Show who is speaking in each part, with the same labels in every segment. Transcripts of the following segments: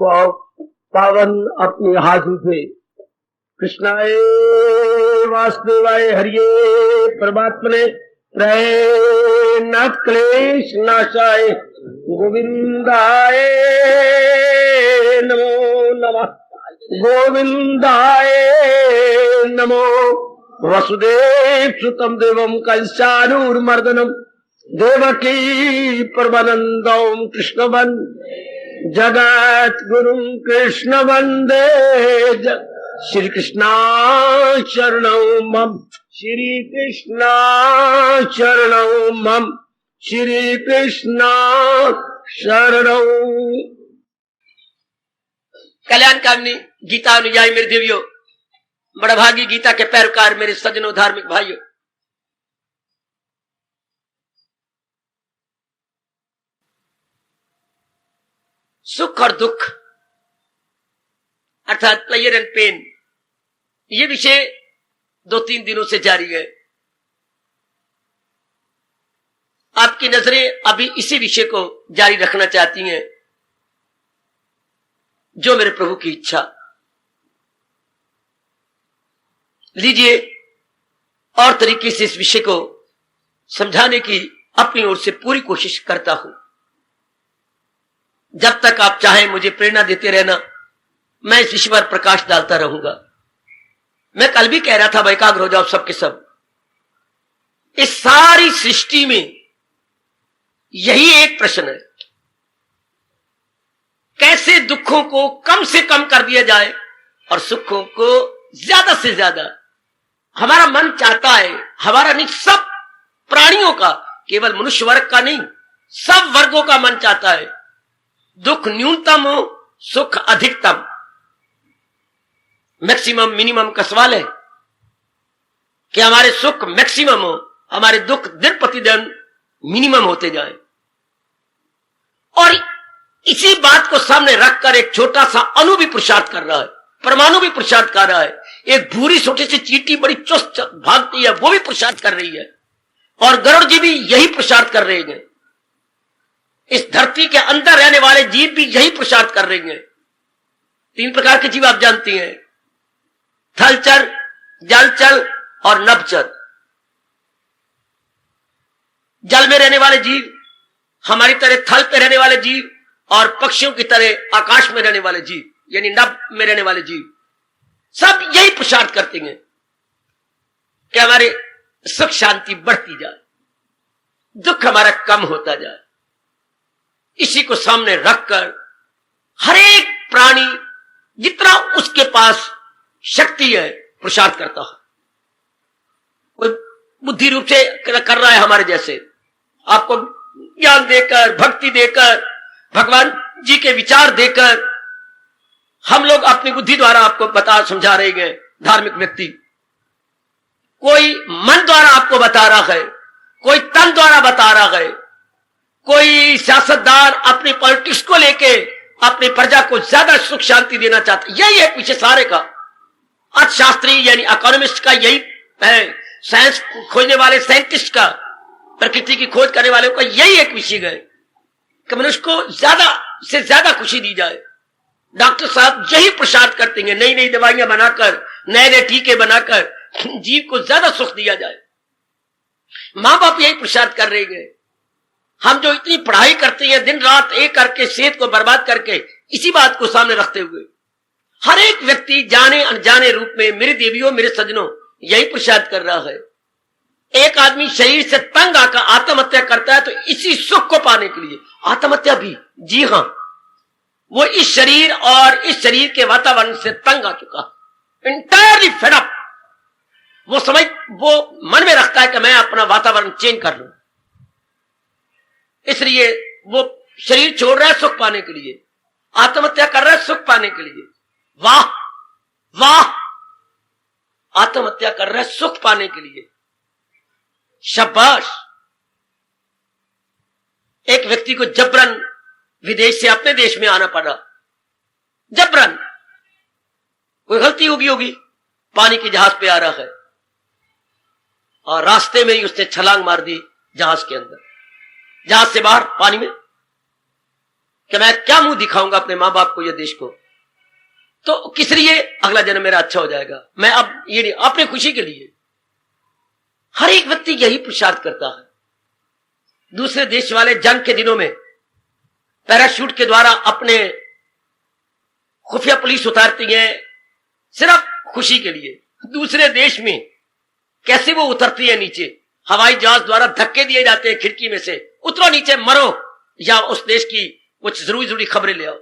Speaker 1: पावन अपने हाथ उठे। कृष्णाय वासुदेवाय हरिये परमात्मने न क्लेश नाशाय गोविंदाय नमो नमः। गोविंदाय नमो। वसुदेव सुतम देवम कंसानूरमर्दनम देवकी परमानंदम कृष्ण वंदे जगत गुरु कृष्ण वंदे श्री कृष्णा शरणौ मम। श्री कृष्णा शरणौ मम। श्री कृष्णा शरणौ।
Speaker 2: कल्याण कामनी गीता अनुयायी मेरे देवियों, बड़भागी गीता के पैरकार मेरे सज्जनों, धार्मिक भाइयों, सुख और दुख अर्थात प्लेयर एंड पेन, ये विषय 2-3 दिनों से जारी है। आपकी नजरें अभी इसी विषय को जारी रखना चाहती हैं, जो मेरे प्रभु की इच्छा। लीजिए और तरीके से इस विषय को समझाने की अपनी ओर से पूरी कोशिश करता हूं। जब तक आप चाहें मुझे प्रेरणा देते रहना, मैं इस विषय पर प्रकाश डालता रहूंगा। मैं कल भी कह रहा था, एकाग्र हो जाओ सबके सब। इस सारी सृष्टि में यही एक प्रश्न है, कैसे दुखों को कम से कम कर दिया जाए और सुखों को ज्यादा से ज्यादा। हमारा मन चाहता है, हमारा नहीं, सब प्राणियों का, केवल मनुष्य वर्ग का नहीं, सब वर्गों का मन चाहता है दुख न्यूनतम हो, सुख अधिकतम। मैक्सिमम मिनिमम का सवाल है कि हमारे सुख मैक्सिमम हो, हमारे दुख दिन प्रतिदिन मिनिमम होते जाए। और इसी बात को सामने रखकर एक छोटा सा अणु भी पुरुषार्थ कर रहा है, परमाणु भी पुरुषार्थ कर रहा है, एक भूरी छोटी सी चींटी बड़ी चुस्त भागती है, वो भी पुरुषार्थ कर रही है, और गरुड़ जी भी यही पुरुषार्थ कर रहे हैं। इस धरती के अंदर रहने वाले जीव भी यही पुरुषार्थ कर रहे हैं। 3 प्रकार के जीव आप जानती हैं, थलचर, जलचर और नभचर। जल में रहने वाले जीव, हमारी तरह थल पे रहने वाले जीव, और पक्षियों की तरह आकाश में रहने वाले जीव, यानी नभ में रहने वाले जीव, सब यही पुरुषार्थ करते हैं कि हमारे सुख शांति बढ़ती जाए, दुख हमारा कम होता जाए। इसी को सामने रखकर हर एक प्राणी जितना उसके पास शक्ति है पुरुषार्थ करता है। कोई बुद्धि रूप से कर रहा है, हमारे जैसे आपको ज्ञान देकर, भक्ति देकर, भगवान जी के विचार देकर हम लोग अपनी बुद्धि द्वारा आपको बता समझा रहे हैं। धार्मिक व्यक्ति कोई मन द्वारा आपको बता रहा है, कोई तन द्वारा बता रहा है, कोई सियासतदान अपनी पॉलिटिक्स को लेके अपनी प्रजा को ज्यादा सुख शांति देना चाहता। यही है पीछे सारे का। अर्थशास्त्री यानी इकोनॉमिस्ट का यही है, साइंस खोजने वाले साइंटिस्ट का, प्रकृति की खोज करने वाले का यही एक विषय है कि मनुष्य को ज्यादा से ज्यादा खुशी दी जाए। डॉक्टर साहब यही प्रसाद करते हैं, नई नई दवाइयां बनाकर, नए नए टीके बनाकर जीव को ज्यादा सुख दिया जाए। मां बाप यही प्रसाद कर रहे हैं। हम जो इतनी पढ़ाई करते हैं दिन रात एक करके, सेहत को बर्बाद करके, इसी बात को सामने रखते हुए हर एक व्यक्ति जाने अनजाने रूप में, मेरे देवियों मेरे सज्जनों, यही प्रसाद कर रहा है। एक आदमी शरीर से तंग आकर आत्महत्या करता है तो इसी सुख को पाने के लिए आत्महत्या भी, जी हां, वो इस शरीर और इस शरीर के वातावरण से तंग आ चुका, इंटायरली फेड अप। वो मन में रखता है कि मैं अपना वातावरण चेंज कर लूं, इसलिए वो शरीर छोड़ रहा है सुख पाने के लिए, आत्महत्या कर रहा है सुख पाने के लिए। वाह वाह, आत्महत्या कर रहा है सुख पाने के लिए, शाबाश। एक व्यक्ति को जबरन विदेश से अपने देश में आना पड़ा, जबरन, कोई गलती होगी, पानी के जहाज पे आ रहा है और रास्ते में ही उसने छलांग मार दी जहाज के अंदर, जहाज से बाहर पानी में। कि मैं क्या मुंह दिखाऊंगा अपने मां बाप को, ये देश को, तो किस लिए अगला जन्म मेरा अच्छा हो जाएगा। मैं अब ये नहीं, अपनी खुशी के लिए। हर एक व्यक्ति यही पुरुषार्थ करता है। दूसरे देश वाले जंग के दिनों में पैराशूट के द्वारा अपने खुफिया पुलिस उतारती है सिर्फ खुशी के लिए। दूसरे देश में कैसे वो उतरती है नीचे, हवाई जहाज द्वारा धक्के दिए जाते हैं खिड़की में से, उतरो नीचे मरो, या उस देश की कुछ जरूरी खबरें ले आओ।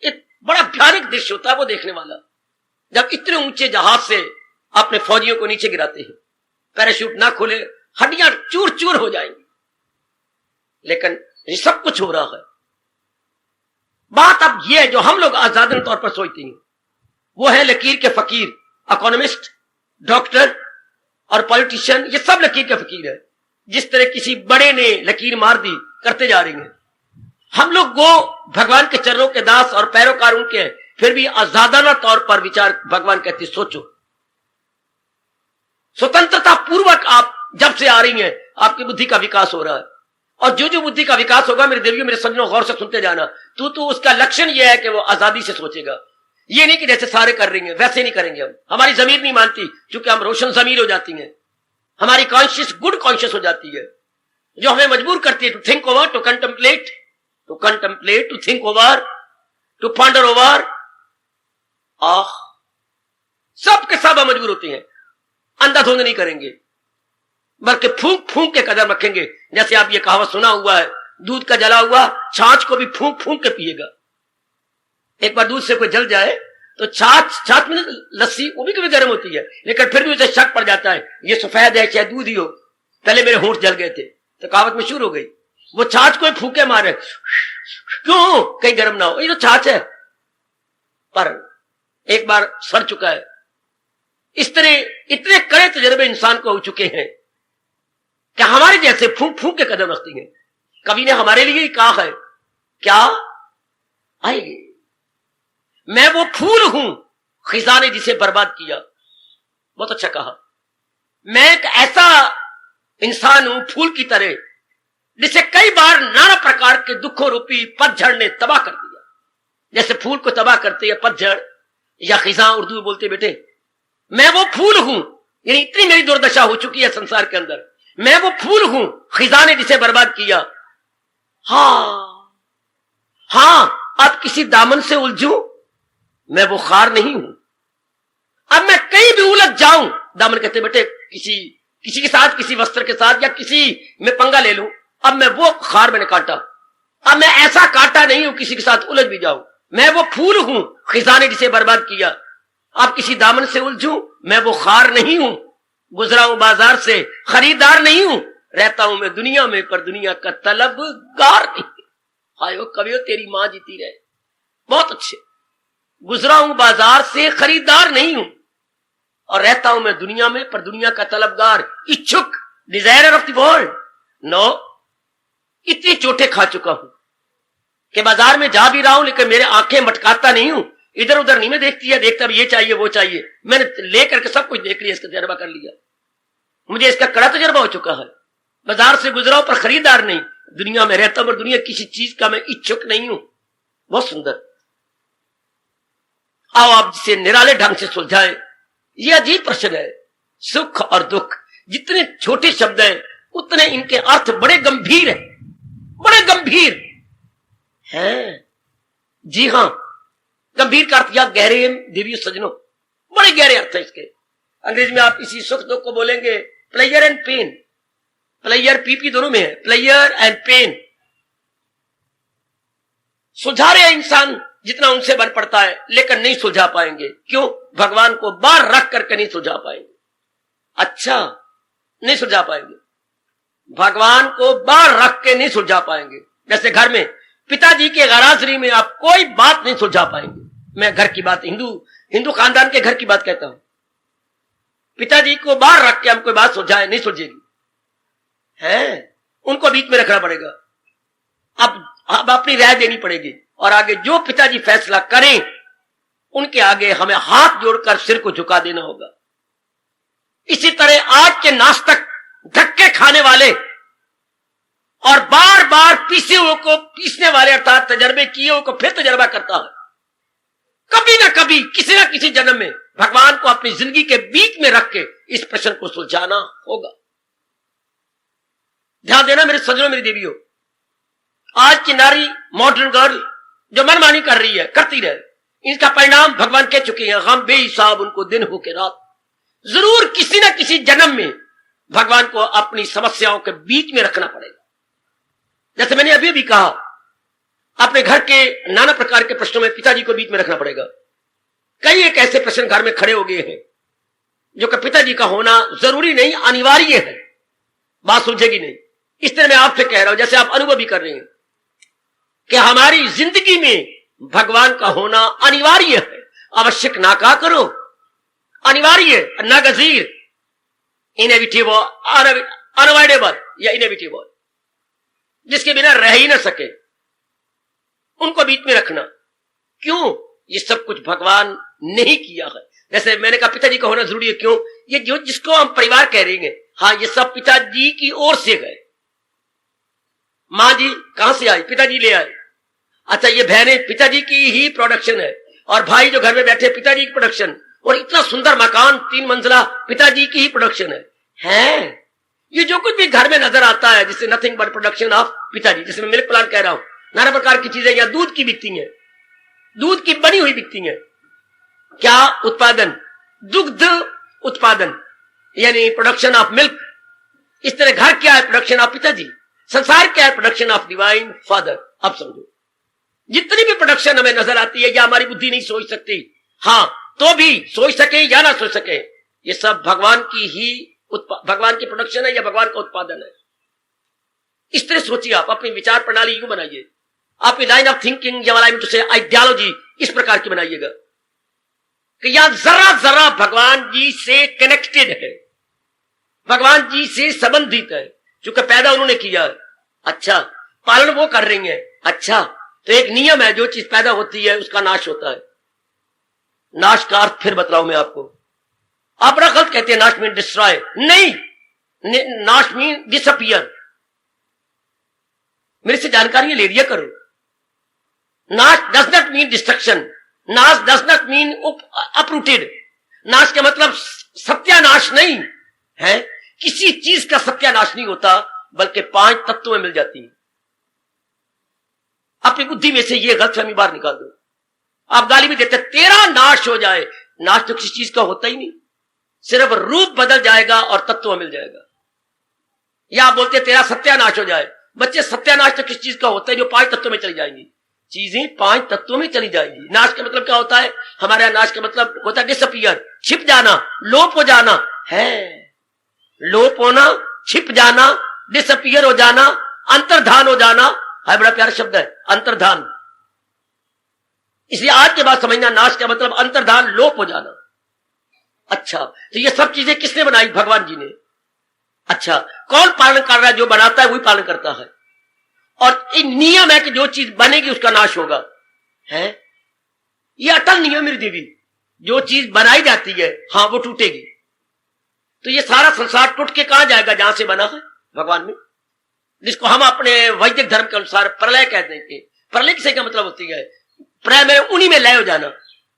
Speaker 2: एक बड़ा भयानक दृश्य होता है वो देखने वाला, जब इतने ऊंचे जहाज से अपने फौजियों को नीचे गिराते हैं, पैराशूट ना खोले हड्डियां चूर चूर हो जाएंगी। लेकिन ये सब कुछ हो रहा है। बात अब यह है जो हम लोग आजादन तौर पर सोचते हैं, वो है लकीर के फकीर, इकोनॉमिस्ट, डॉक्टर और पॉलिटिशियन, ये सब लकीर के फकीर है। जिस तरह किसी बड़े ने लकीर मार दी करते जा रहे हैं। हम लोग वो भगवान के चरणों के दास और पैरोकार उनके हैं, फिर भी आजादाना तौर पर विचार भगवान कहते सोचो। स्वतंत्रता पूर्वक आप जब से आ रही हैं आपकी बुद्धि का विकास हो रहा है, और जो जो बुद्धि का विकास होगा मेरे देवियों मेरे सज्जनों गौर से सुनते जाना, तो उसका लक्षण यह है कि वो आजादी से सोचेगा। ये नहीं कि जैसे सारे कर रही हैं वैसे नहीं करेंगे हम। हमारी जमीर नहीं मानती, क्योंकि हम रोशन जमीर हो जाती हैं। हमारी कॉन्शियस गुड कॉन्शियस हो जाती है, जो हमें मजबूर करती है to think over, to contemplate, to think over, to ponder over. सब के सब हम मजबूर होती हैं। अंधाधुंध नहीं करेंगे, बल्कि फूंक फूंक के कदम रखेंगे। जैसे आप ये कहावत सुना हुआ है, दूध का जला हुआ छाछ को भी फूंक फूंक के पिएगा। एक बार दूध से कोई जल जाए तो छाछ में लस्सी वो भी कभी गर्म होती है, लेकिन फिर भी उसे शक पड़ जाता है ये सफेद है चाहे दूध ही हो, पहले मेरे होंठ जल गए थे, तो कहावत मशहूर हो गई। वो छाछ को फूके मारे, क्यों, कहीं गर्म ना हो, ये तो छाछ है। पर एक बार सड़ चुका है। इस तरह इतने कड़े तजर्बे इंसान को हो चुके हैं कि हमारे जैसे फूंक फूंक के कदम रखती हैं। कवि ने हमारे लिए ही कहा है, क्या आएगी, मैं वो फूल हूं खिजा ने जिसे बर्बाद किया। बहुत अच्छा कहा। मैं एक ऐसा इंसान हूं फूल की तरह जिसे कई बार नाना प्रकार के दुखों रूपी पतझड़ ने तबाह कर दिया। जैसे फूल को तबाह करते है पतझड़ या खिजा, उर्दू में बोलते बेटे। मैं वो फूल हूं, यानी इतनी मेरी दुर्दशा हो चुकी है संसार के अंदर। मैं वो फूल हूं खिजा ने जिसे बर्बाद किया। हाँ, अब किसी दामन से उलझूं, मैं वो खार नहीं हूं। अब मैं कहीं भी उलझ जाऊं, दामन कहते बेटे किसी के साथ, किसी वस्त्र के साथ या किसी में पंगा ले लूं, अब मैं वो खार मैंने काटा। अब मैं ऐसा काटा नहीं हूं किसी के साथ उलझ भी जाऊं। मैं वो फूल हूं खिजा ने जिसे बर्बाद किया। अब किसी दामन से उलझूं, मैं वो खार नहीं हूं। गुजरा हूं बाजार से, खरीदार नहीं हूं। रहता हूं मैं दुनिया में, पर दुनिया का तलबगार नहीं। हाय वो कवियो तेरी मां जीती रहे। बहुत अच्छे। गुजरा हूं बाजार से, खरीदार नहीं हूं, और रहता हूं मैं दुनिया में, पर दुनिया का तलबगार, इच्छुक, डिजायरर ऑफ द वर्ल्ड। नो, इतनी चोटें खा चुका हूं कि बाजार में जा भी रहा हूं, लेकिन मेरे आंखें मटकाता नहीं हूं। इधर उधर नहीं मैं देखता ये चाहिए वो चाहिए। मैंने लेकर के सब कुछ देख लिया, इसका तजर्बा कर लिया। मुझे इसका कड़ा तजर्बा हो चुका है। बाजार से गुजरा हूं पर खरीदार नहीं, दुनिया में रहता हूं पर दुनिया किसी चीज का मैं इच्छुक नहीं हूं। बहुत सुंदर। आओ आप जिसे निराले ढंग से सुलझाए। ये अजीब प्रश्न है। सुख और दुख जितने छोटे शब्द हैं उतने इनके अर्थ बड़े गंभीर हैं, बड़े गंभीर हैं। जी हां, गंभीर का अर्थ या गहरे, देवी सजनों, बड़े गहरे अर्थ है इसके। अंग्रेजी में आप इसी सुख दुख को बोलेंगे pleasure and pain. Pleasure P P दोनों में है, प्लेयर एंड पेन। सुलझा रहे इंसान जितना उनसे बन पड़ता है, लेकिन नहीं सुलझा पाएंगे। क्यों? भगवान को बार रख करके नहीं सुलझा पाएंगे। अच्छा, नहीं सुलझा पाएंगे, भगवान को बार रख के नहीं सुलझा पाएंगे। जैसे घर में पिताजी के गराजरी में आप कोई बात नहीं सुलझा पाएंगे। मैं घर की बात, हिंदू खानदान के घर की बात कहता हूं। पिताजी को बाहर रख के हम कोई बात सुलझाए, नहीं सुलझेगी है, उनको बीच में रखना पड़ेगा। अब अपनी राय देनी पड़ेगी, और आगे जो पिताजी फैसला करें उनके आगे हमें हाथ जोड़कर सिर को झुका देना होगा। इसी तरह आज के नास्तिक, धक्के खाने वाले और बार बार पीसे हुए को पीसने वाले अर्थात तजर्बे किए हुए को फिर तजर्बा करता है। कभी ना कभी किसी ना किसी जन्म में भगवान को अपनी जिंदगी के बीच में रख के इस प्रश्न को सुलझाना होगा। ध्यान देना मेरे सज्जनों, मेरी देवियों, आज की नारी मॉडर्न गर्ल जो मनमानी कर रही है, करती रहे, इसका परिणाम भगवान कह चुके हैं, हम बेहिसाब उनको दिन हो के रात। जरूर किसी ना किसी जन्म में भगवान को अपनी समस्याओं के बीच में रखना पड़ेगा। जैसे मैंने अभी भी कहा, अपने घर के नाना प्रकार के प्रश्नों में पिताजी को बीच में रखना पड़ेगा। कई एक ऐसे प्रश्न घर में खड़े हो गए हैं जो कि पिताजी का होना जरूरी नहीं, अनिवार्य है। बात सुलझेगी नहीं। इस तरह मैं आपसे कह रहा हूं, जैसे आप अनुभव भी कर रहे हैं कि हमारी जिंदगी में भगवान का होना अनिवार्य है। आवश्यक ना कहा करो, अनिवार्य, नागजीर, इनएविटेबल, अनअवॉइडेबल या इनएविटेबल, जिसके बिना रह ही ना सके, उनको बीच में रखना। क्यों? ये सब कुछ भगवान ने ही किया है। जैसे मैंने कहा पिताजी का होना जरूरी है। क्यों? ये जो जिसको हम परिवार कह रहे हैं, हाँ, ये सब पिताजी की ओर से गए। माँ जी कहां से आई? पिताजी ले आए। अच्छा, ये बहनें पिताजी की ही प्रोडक्शन है, और भाई जो घर में बैठे पिताजी की प्रोडक्शन, और इतना सुंदर मकान 3 मंजिला पिताजी की ही प्रोडक्शन है। ये जो कुछ भी घर में नजर आता है, जिससे नथिंग बट प्रोडक्शन ऑफ पिताजी। जिसमें मिल्क प्लांट कह रहा हूं, नाना प्रकार की चीजें या दूध की बिकती हैं, दूध की बनी हुई बिकती हैं। क्या उत्पादन? दुग्ध उत्पादन, यानी प्रोडक्शन ऑफ मिल्क। इस तरह घर क्या है? प्रोडक्शन ऑफ पिताजी। संसार क्या है? Production of divine father. अब समझो, जितनी भी प्रोडक्शन हमें नजर आती है, या हमारी बुद्धि नहीं सोच सकती, हाँ, तो भी सोच सके या ना सोच सके, ये सब भगवान की ही भगवान की प्रोडक्शन है या भगवान का उत्पादन है। इस तरह सोचिए, आप अपनी विचार प्रणाली यूं बनाइए, आपकी लाइन ऑफ थिंकिंग या लाइन से आइडियोलॉजी इस प्रकार की बनाइएगा कि यहां जरा जरा भगवान जी से कनेक्टेड है, भगवान जी से संबंधित है, क्योंकि पैदा उन्होंने किया है। अच्छा, पालन वो कर रही है। अच्छा, तो एक नियम है, जो चीज पैदा होती है उसका नाश होता है। नाश का अर्थ फिर बतलाऊं मैं आपको। आप बड़ा गलत कहते हैं, नाश मीन डिस्ट्रॉय। नहीं, नाश मीन डिसअपियर। मेरे से जानकारियां ले लिया करो। नाश डज नॉट मीन डिस्ट्रक्शन, नाश डज नॉट मीन अपरूटेड। नाश का मतलब सत्यानाश नहीं है। किसी चीज का सत्यानाश नहीं होता, बल्कि 5 तत्वों में मिल जाती है। अपनी बुद्धि में से ये गलतफहमी बाहर निकाल दो। आप गाली भी देते, तेरा नाश हो जाए। नाश तो किसी चीज का होता ही नहीं, सिर्फ रूप बदल जाएगा और तत्व मिल जाएगा। या आप बोलते तेरा सत्यानाश हो जाए। बच्चे, सत्यानाश तो किस चीज का होता है? जो 5 तत्वों में चली जाएंगी। चीजें 5 तत्वों में चली जाएंगी। नाश का मतलब क्या होता है? हमारे यहां नाश का मतलब होता है डिसअपियर, छिप जाना, लोप हो जाना है। लोप होना, छिप जाना, डिसअपियर हो जाना, अंतर्धान हो जाना है। बड़ा प्यारा शब्द है, अंतर्धान। इसलिए आज के बाद समझना, नाश का मतलब अंतर्धान, लोप हो जाना। अच्छा, तो ये सब चीजें किसने बनाई? भगवान जी ने। अच्छा, कौन पालन कर रहा है? जो बनाता है वही पालन करता है। और एक नियम है कि जो चीज बनेगी उसका नाश होगा, है। ये अटल नियम मेरी देवी। जो चीज बनाई जाती है, हाँ, वो टूटेगी। तो ये सारा संसार टूट के कहां जाएगा? जहां से बना है, भगवान में, जिसको हम अपने वैदिक धर्म के अनुसार प्रलय कहते हैं। प्रलय से क्या मतलब होती है? प्रलय में उन्हीं में लय हो जाना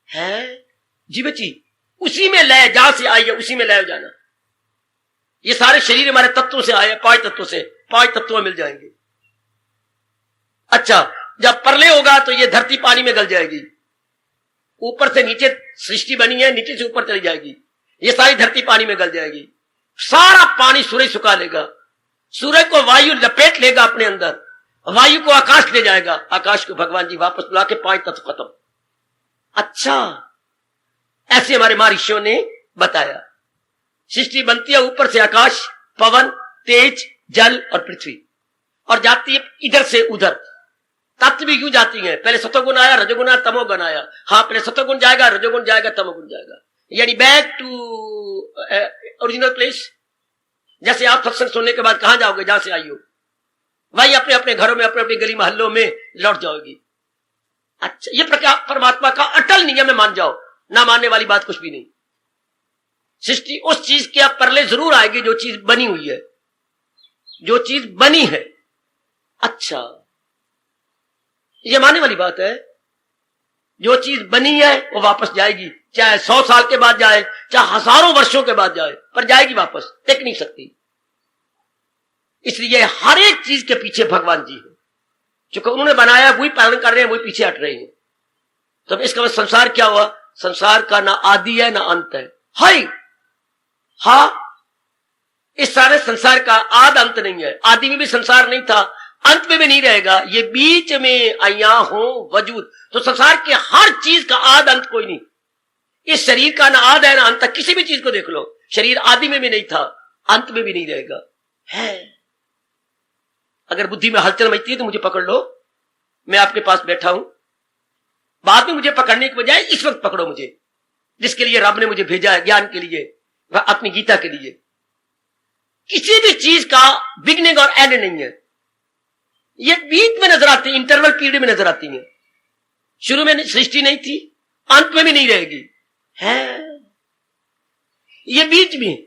Speaker 2: है। जी बच्ची, उसी में लय, जहां से आई है उसी में लय हो जाना। ये सारे शरीर हमारे तत्वों से आए, 5 तत्वों से, 5 तत्वों मिल जाएंगे। अच्छा, जब प्रलय होगा तो ये धरती पानी में गल जाएगी। ऊपर से नीचे सृष्टि बनी है, नीचे से ऊपर चली जाएगी। ये सारी धरती पानी में गल जाएगी। सारा पानी सूरज सुखा लेगा। सूरज को वायु लपेट लेगा अपने अंदर, वायु को आकाश ले जाएगा, आकाश को भगवान जी वापस बुला के 5 तत्व खत्म। अच्छा, ऐसे हमारे महर्षियों ने बताया। सृष्टि बनती है ऊपर से आकाश, पवन, तेज, जल और पृथ्वी, और जाती है इधर से उधर। तत्व भी क्यों जाती है? पहले सतोगुण आया, रजोगुण आया, तमोगुण आया। हाँ, पहले सतोगुण जाएगा, रजोगुण जाएगा, तमोगुण जाएगा, यानी बैक टू ओरिजिनल प्लेस। जैसे आप सत्संग सुनने के बाद कहां जाओगे? जहां से आई हो, वही अपने अपने घरों में, अपने अपने गली मोहल्लों में लौट जाओगी। अच्छा, ये परमात्मा का अटल नियम है, मान जाओ। ना मानने वाली बात कुछ भी नहीं। सृष्टि उस चीज के अब परले जरूर आएगी जो चीज बनी हुई है, जो चीज बनी है। अच्छा, ये मानने वाली बात है। जो चीज बनी है वो वापस जाएगी, चाहे 100 साल के बाद जाए, चाहे हजारों वर्षों के बाद जाए, पर जाएगी वापस, टिक नहीं सकती। इसलिए हर एक चीज के पीछे भगवान जी है, क्योंकि उन्होंने बनाया, वही पालन कर रहे हैं, वही पीछे हट रहे हैं। तो इसका मतलब संसार क्या हुआ? संसार का ना आदि है ना अंत है। हाय हाँ, इस सारे संसार का आद अंत नहीं है। आदि में भी संसार नहीं था, अंत में भी नहीं रहेगा, ये बीच में आया हो वजूद। तो संसार के हर चीज का आद अंत कोई नहीं। इस शरीर का ना आद है ना अंत है। किसी भी चीज को देख लो, शरीर आदि में भी नहीं था, अंत में भी नहीं रहेगा, है। अगर बुद्धि में हलचल मचती है तो मुझे पकड़ लो, मैं आपके पास बैठा हूं। बाद में मुझे पकड़ने के बजाय इस वक्त पकड़ो मुझे, जिसके लिए रब ने मुझे भेजा है, ज्ञान के लिए, अपनी गीता के लिए। किसी भी चीज का बिगनिंग और एंड नहीं है, ये बीच में नजर आती है, इंटरवल पीरियड में नजर आती है। शुरू में सृष्टि नहीं थी, अंत में भी नहीं रहेगी, है ये बीच में।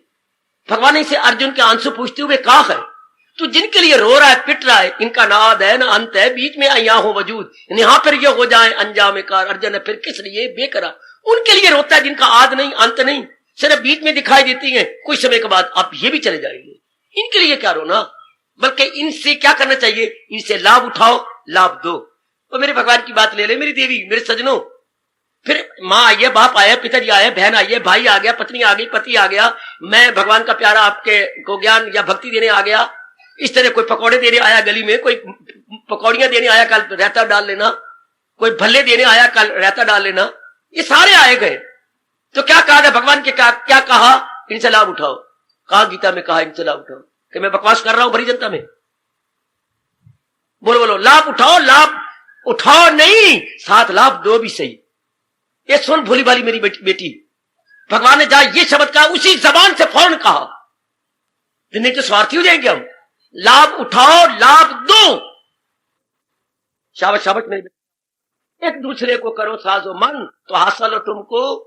Speaker 2: भगवान इसे अर्जुन के आंसू पूछते हुए कहा है, तू जिनके लिए रो रहा है, पिट रहा है, इनका ना आद है ना अंत है, बीच में यहाँ हो वजूद, यहां फिर ये हो जाए अंजाम कार। अर्जुन है, फिर किस लिए बेकरा? उनके लिए रोता है जिनका आद नहीं अंत नहीं, सिर्फ बीच में दिखाई देती है, कुछ समय के बाद आप ये भी चले जाएंगे। इनके लिए क्या रोना? बल्कि इनसे क्या करना चाहिए? इनसे लाभ उठाओ, लाभ दो। तो मेरे भगवान की बात ले ले, मेरी देवी, मेरे सजनों। फिर माँ आई है, बाप आया, पिताजी आए, बहन आई है, भाई आ गया, पत्नी आ गई, पति आ गया, मैं भगवान का प्यारा आपके को ज्ञान या भक्ति देने आ गया। इस तरह कोई पकौड़े देने आया गली में, कोई पकौड़ियां देने आया, कल रायता डाल लेना, कोई भल्ले देने आया, कल रायता डाल लेना, ये सारे आए गए। तो क्या कहा था भगवान के? क्या कहा? इनसे लाभ उठाओ। कहा गीता में, कहा इनसे लाभ उठाओ। कि मैं बकवास कर रहा हूं भरी जनता में? बोलो बोलो, लाभ उठाओ, लाभ उठाओ नहीं, साथ लाभ दो भी सही। ये सुन भोली भाली मेरी बेटी, भगवान ने जहां ये शब्द कहा, उसी जबान से फौरन कहा, नहीं तो स्वार्थी हो जाएंगे हम। लाभ उठाओ, लाभ दो। शाबाश शाबाश मेरी बेटी। एक दूसरे को करो साजो मन, तो हासिल तुमको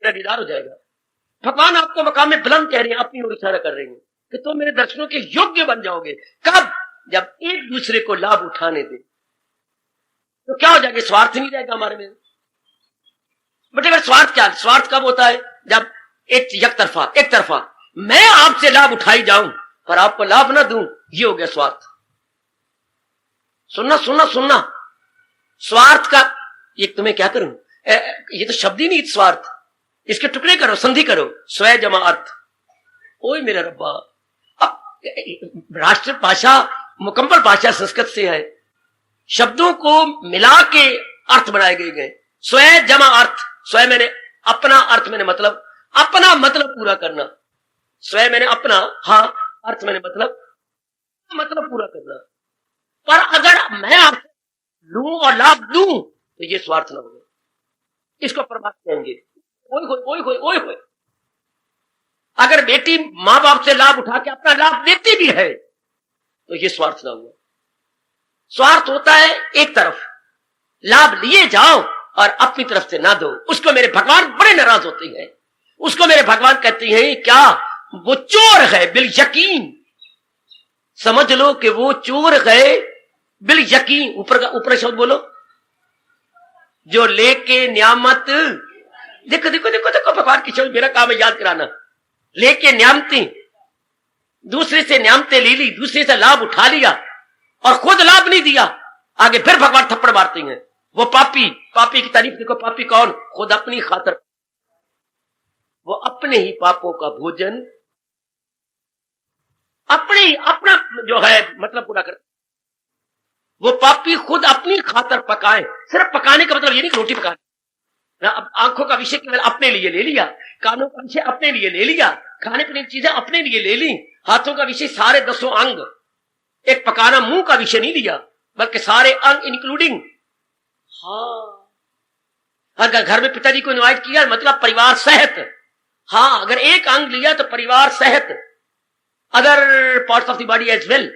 Speaker 2: दीदार हो जाएगा। भगवान आपको मकाम में बुलंद कह रहे हैं, अपनी ओर इशारा कर रहे हैं कि तुम मेरे दर्शनों के योग्य बन जाओगे। कब? जब एक दूसरे को लाभ उठाने दे। तो क्या हो जाएगा? स्वार्थ नहीं रहेगा हमारे में। बट अगर स्वार्थ क्या? स्वार्थ कब होता है? जब एक तरफा मैं आपसे लाभ उठाई जाऊं पर आपको लाभ ना दूं, ये हो गया स्वार्थ। सुनना सुनना सुनना, स्वार्थ का एक तुम्हें क्या करूं, ये तो शब्द ही नहीं, स्वार्थ। इसके टुकड़े करो, संधि करो, स्वय जमा अर्थ। ओए मेरा रब्बा, अब राष्ट्र भाषा, मुकम्मल भाषा संस्कृत से है, शब्दों को मिला के अर्थ बनाए गए। स्वय जमा अर्थ, स्वय मैंने अपना, अर्थ मैंने मतलब, अपना मतलब पूरा करना। स्वय मैंने अपना, हाँ, अर्थ मैंने मतलब पूरा करना। पर अगर मैं आपसे लूं और लाभ दूं तो ये स्वार्थ ना होगा, इसको परमात्मा कहेंगे। ओए होए, अगर बेटी मां बाप से लाभ उठा के अपना लाभ देती भी है तो ये स्वार्थ ना हुआ। स्वार्थ होता है एक तरफ, लाभ लिए जाओ और अपनी तरफ से ना दो। उसको मेरे भगवान बड़े नाराज होते हैं। उसको मेरे भगवान कहते हैं, क्या वो चोर है बिल यकीन। समझ लो कि वो चोर है बिल यकीन। ऊपर शब्द बोलो, जो लेके न्यामत, देखो देखो देखो देखो भगवान की शब्द, मेरा काम है याद कराना। लेके न्यामती, दूसरे से न्यामते ले ली, दूसरे से लाभ उठा लिया और खुद लाभ नहीं दिया, आगे फिर भगवान थप्पड़ मारते हैं। वो पापी की तारीफ देखो। पापी कौन? खुद अपनी खातर, वो अपने ही पापों का भोजन अपना जो है मतलब पूरा कर। वो पापी खुद अपनी खातर पकाए। सिर्फ पकाने का मतलब ये नहीं कि रोटी पकाने, अब आंखों का विषय केवल अपने लिए ले लिया, कानों का विषय अपने लिए ले लिया, खाने पीने की चीजें अपने लिए ले ली, हाथों का विषय सारे 10 अंग, एक पकाना मुंह का विषय नहीं लिया, बल्कि सारे अंग इंक्लूडिंग। हाँ, अगर घर में पिताजी को इनवाइट किया मतलब परिवार सहित। हाँ, अगर एक अंग लिया तो परिवार सहित, other parts of the body as well.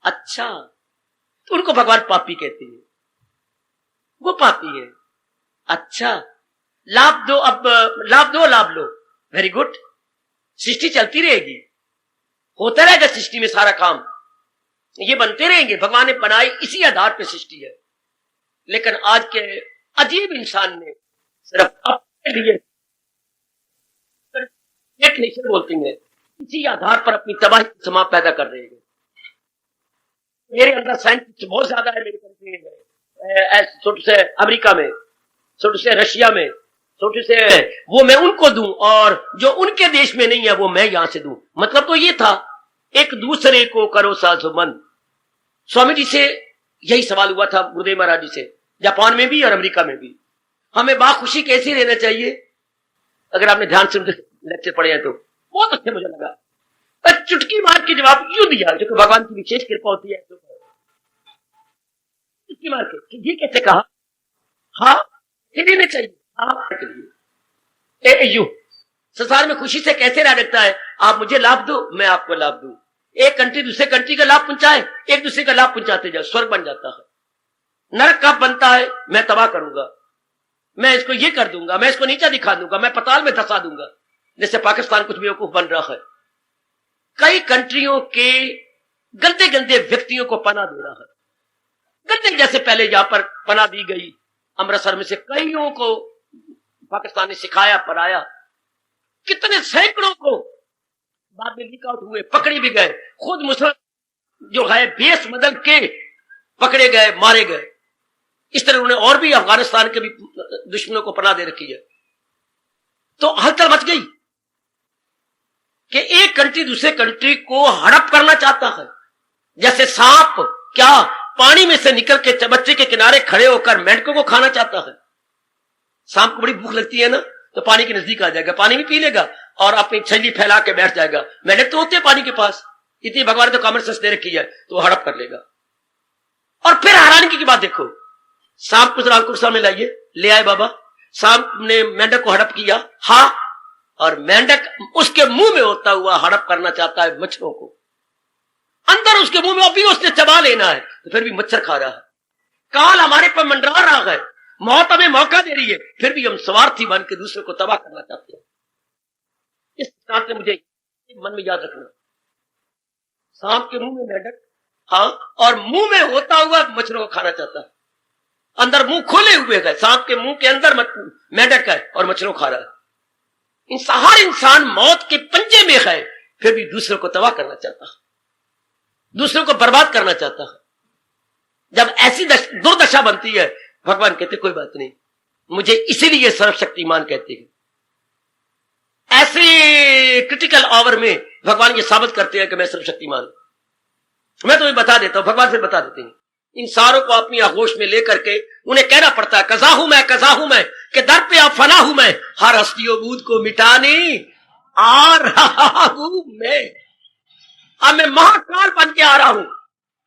Speaker 2: अच्छा, तो उनको भगवान पापी कहते हैं, वो पापी है। अच्छा, लाभ दो, अब लाभ लो, वेरी गुड। सृष्टि चलती रहेगी, होता रहेगा सृष्टि में सारा काम। ये बनते रहेंगे। भगवान ने बनाई इसी आधार पे सृष्टि है। लेकिन आज के अजीब इंसान ने सिर्फ अपने लिए एक नेचर बोलते हैं, इसी आधार पर अपनी तबाही समाज पैदा कर रहे हैं। मेरे अंदर साइंटिस्ट बहुत ज्यादा है, मेरी कंट्री में, छोटे से अमेरिका में, छोटे से रशिया में, छोटे से वो मैं उनको दूं और जो उनके देश में नहीं है वो मैं यहां से दूं। मतलब तो ये था, एक दूसरे को करो साजोमंद। स्वामी जी से यही सवाल हुआ था, गुरुदेव महाराज जी से, जापान में भी और अमेरिका में भी। हमें बाखुशी कैसे रहना चाहिए? अगर आपने ध्यान से लेक्चर पढ़े हैं तो बहुत अच्छे मुझे लगा। चुटकी मार के जवाब यूं दिया, जो कि भगवान की विशेष कृपा होती है। चुटकी मार के ये कैसे कहा? हाँ देना चाहिए, हाँ के लिए यू संसार में खुशी से कैसे रह सकता है? आप मुझे लाभ दो, मैं आपको लाभ दूं। एक कंट्री दूसरे कंट्री का लाभ पहुंचाए, एक दूसरे का लाभ पहुंचाते जाओ, स्वर्ग बन जाता है। नरक कब बनता है? मैं तबाह करूंगा, मैं इसको ये कर दूंगा, मैं इसको नीचा दिखा दूंगा, मैं पताल में धसा दूंगा। जैसे पाकिस्तान कुछ बेवकूफ बन रहा है, कई कंट्रियों के गंदे गंदे व्यक्तियों को पनाह दे रहा है। गंदे जैसे पहले यहां पर पनाह दी गई अमृतसर में से कईयों को पाकिस्तान ने सिखाया, पढ़ाया। कितने सैकड़ों को बाद में लीक आउट हुए, पकड़े भी गए। खुद मुसलमान जो है बेस बदल के पकड़े गए, मारे गए। इस तरह उन्होंने और भी अफगानिस्तान के भी दुश्मनों को पनाह दे रखी है। तो हलचल मच गई कि एक कंट्री दूसरे कंट्री को हड़प करना चाहता है। जैसे सांप क्या पानी में से निकल के चबच्चे के किनारे खड़े होकर मेंढकों को खाना चाहता है। सांप को बड़ी भूख लगती है ना, तो पानी के नजदीक आ जाएगा, पानी भी पी लेगा और अपनी छली फैला के बैठ जाएगा। मेंढक तो होते हैं पानी के पास, इतनी भगवान ने तो कॉमन सेंस दे रखी है, तो हड़प कर लेगा। और फिर हैरानी की बात देखो, सांप को रामकुर सामने लाइए, ले आए बाबा, सांप ने मेंढक को हड़प किया, हाँ, और मेंढक उसके मुंह में होता हुआ हड़प करना चाहता है मच्छरों को। अंदर उसके मुंह में अभी उसने चबा लेना है, तो फिर भी मच्छर खा रहा है। काल हमारे पर मंडरा रहा है, मौत हमें मौका दे रही है, फिर भी हम स्वार्थी बन के दूसरे को तबाह करना चाहते हैं। इस बात से मुझे मन में याद रखना, सांप के मुंह में मेंढक, हाँ, और मुंह में होता हुआ मच्छरों को खाना चाहता है। अंदर मुंह खोले हुए है, सांप के मुंह के अंदर मेंढक है और मच्छरों खा रहा है। हर इंसान मौत के पंजे में है, फिर भी दूसरों को तबाह करना चाहता है, दूसरों को बर्बाद करना चाहता है। जब ऐसी दुर्दशा बनती है, भगवान कहते कोई बात नहीं, मुझे इसीलिए सर्वशक्तिमान कहते हैं। ऐसे क्रिटिकल आवर में भगवान ये साबित करते हैं कि मैं सर्वशक्तिमान। मैं तुम्हें बता देता हूं, भगवान फिर बता देते हैं। इंसानों को अपनी आगोश में लेकर के उन्हें कहना पड़ता है, कजा हूं मैं कि दर पे अब फना हूं मैं, हर हस्तियों बूद को मिटाने आ रहा हूं मैं। अब मैं महाकाल बन के आ रहा हूं,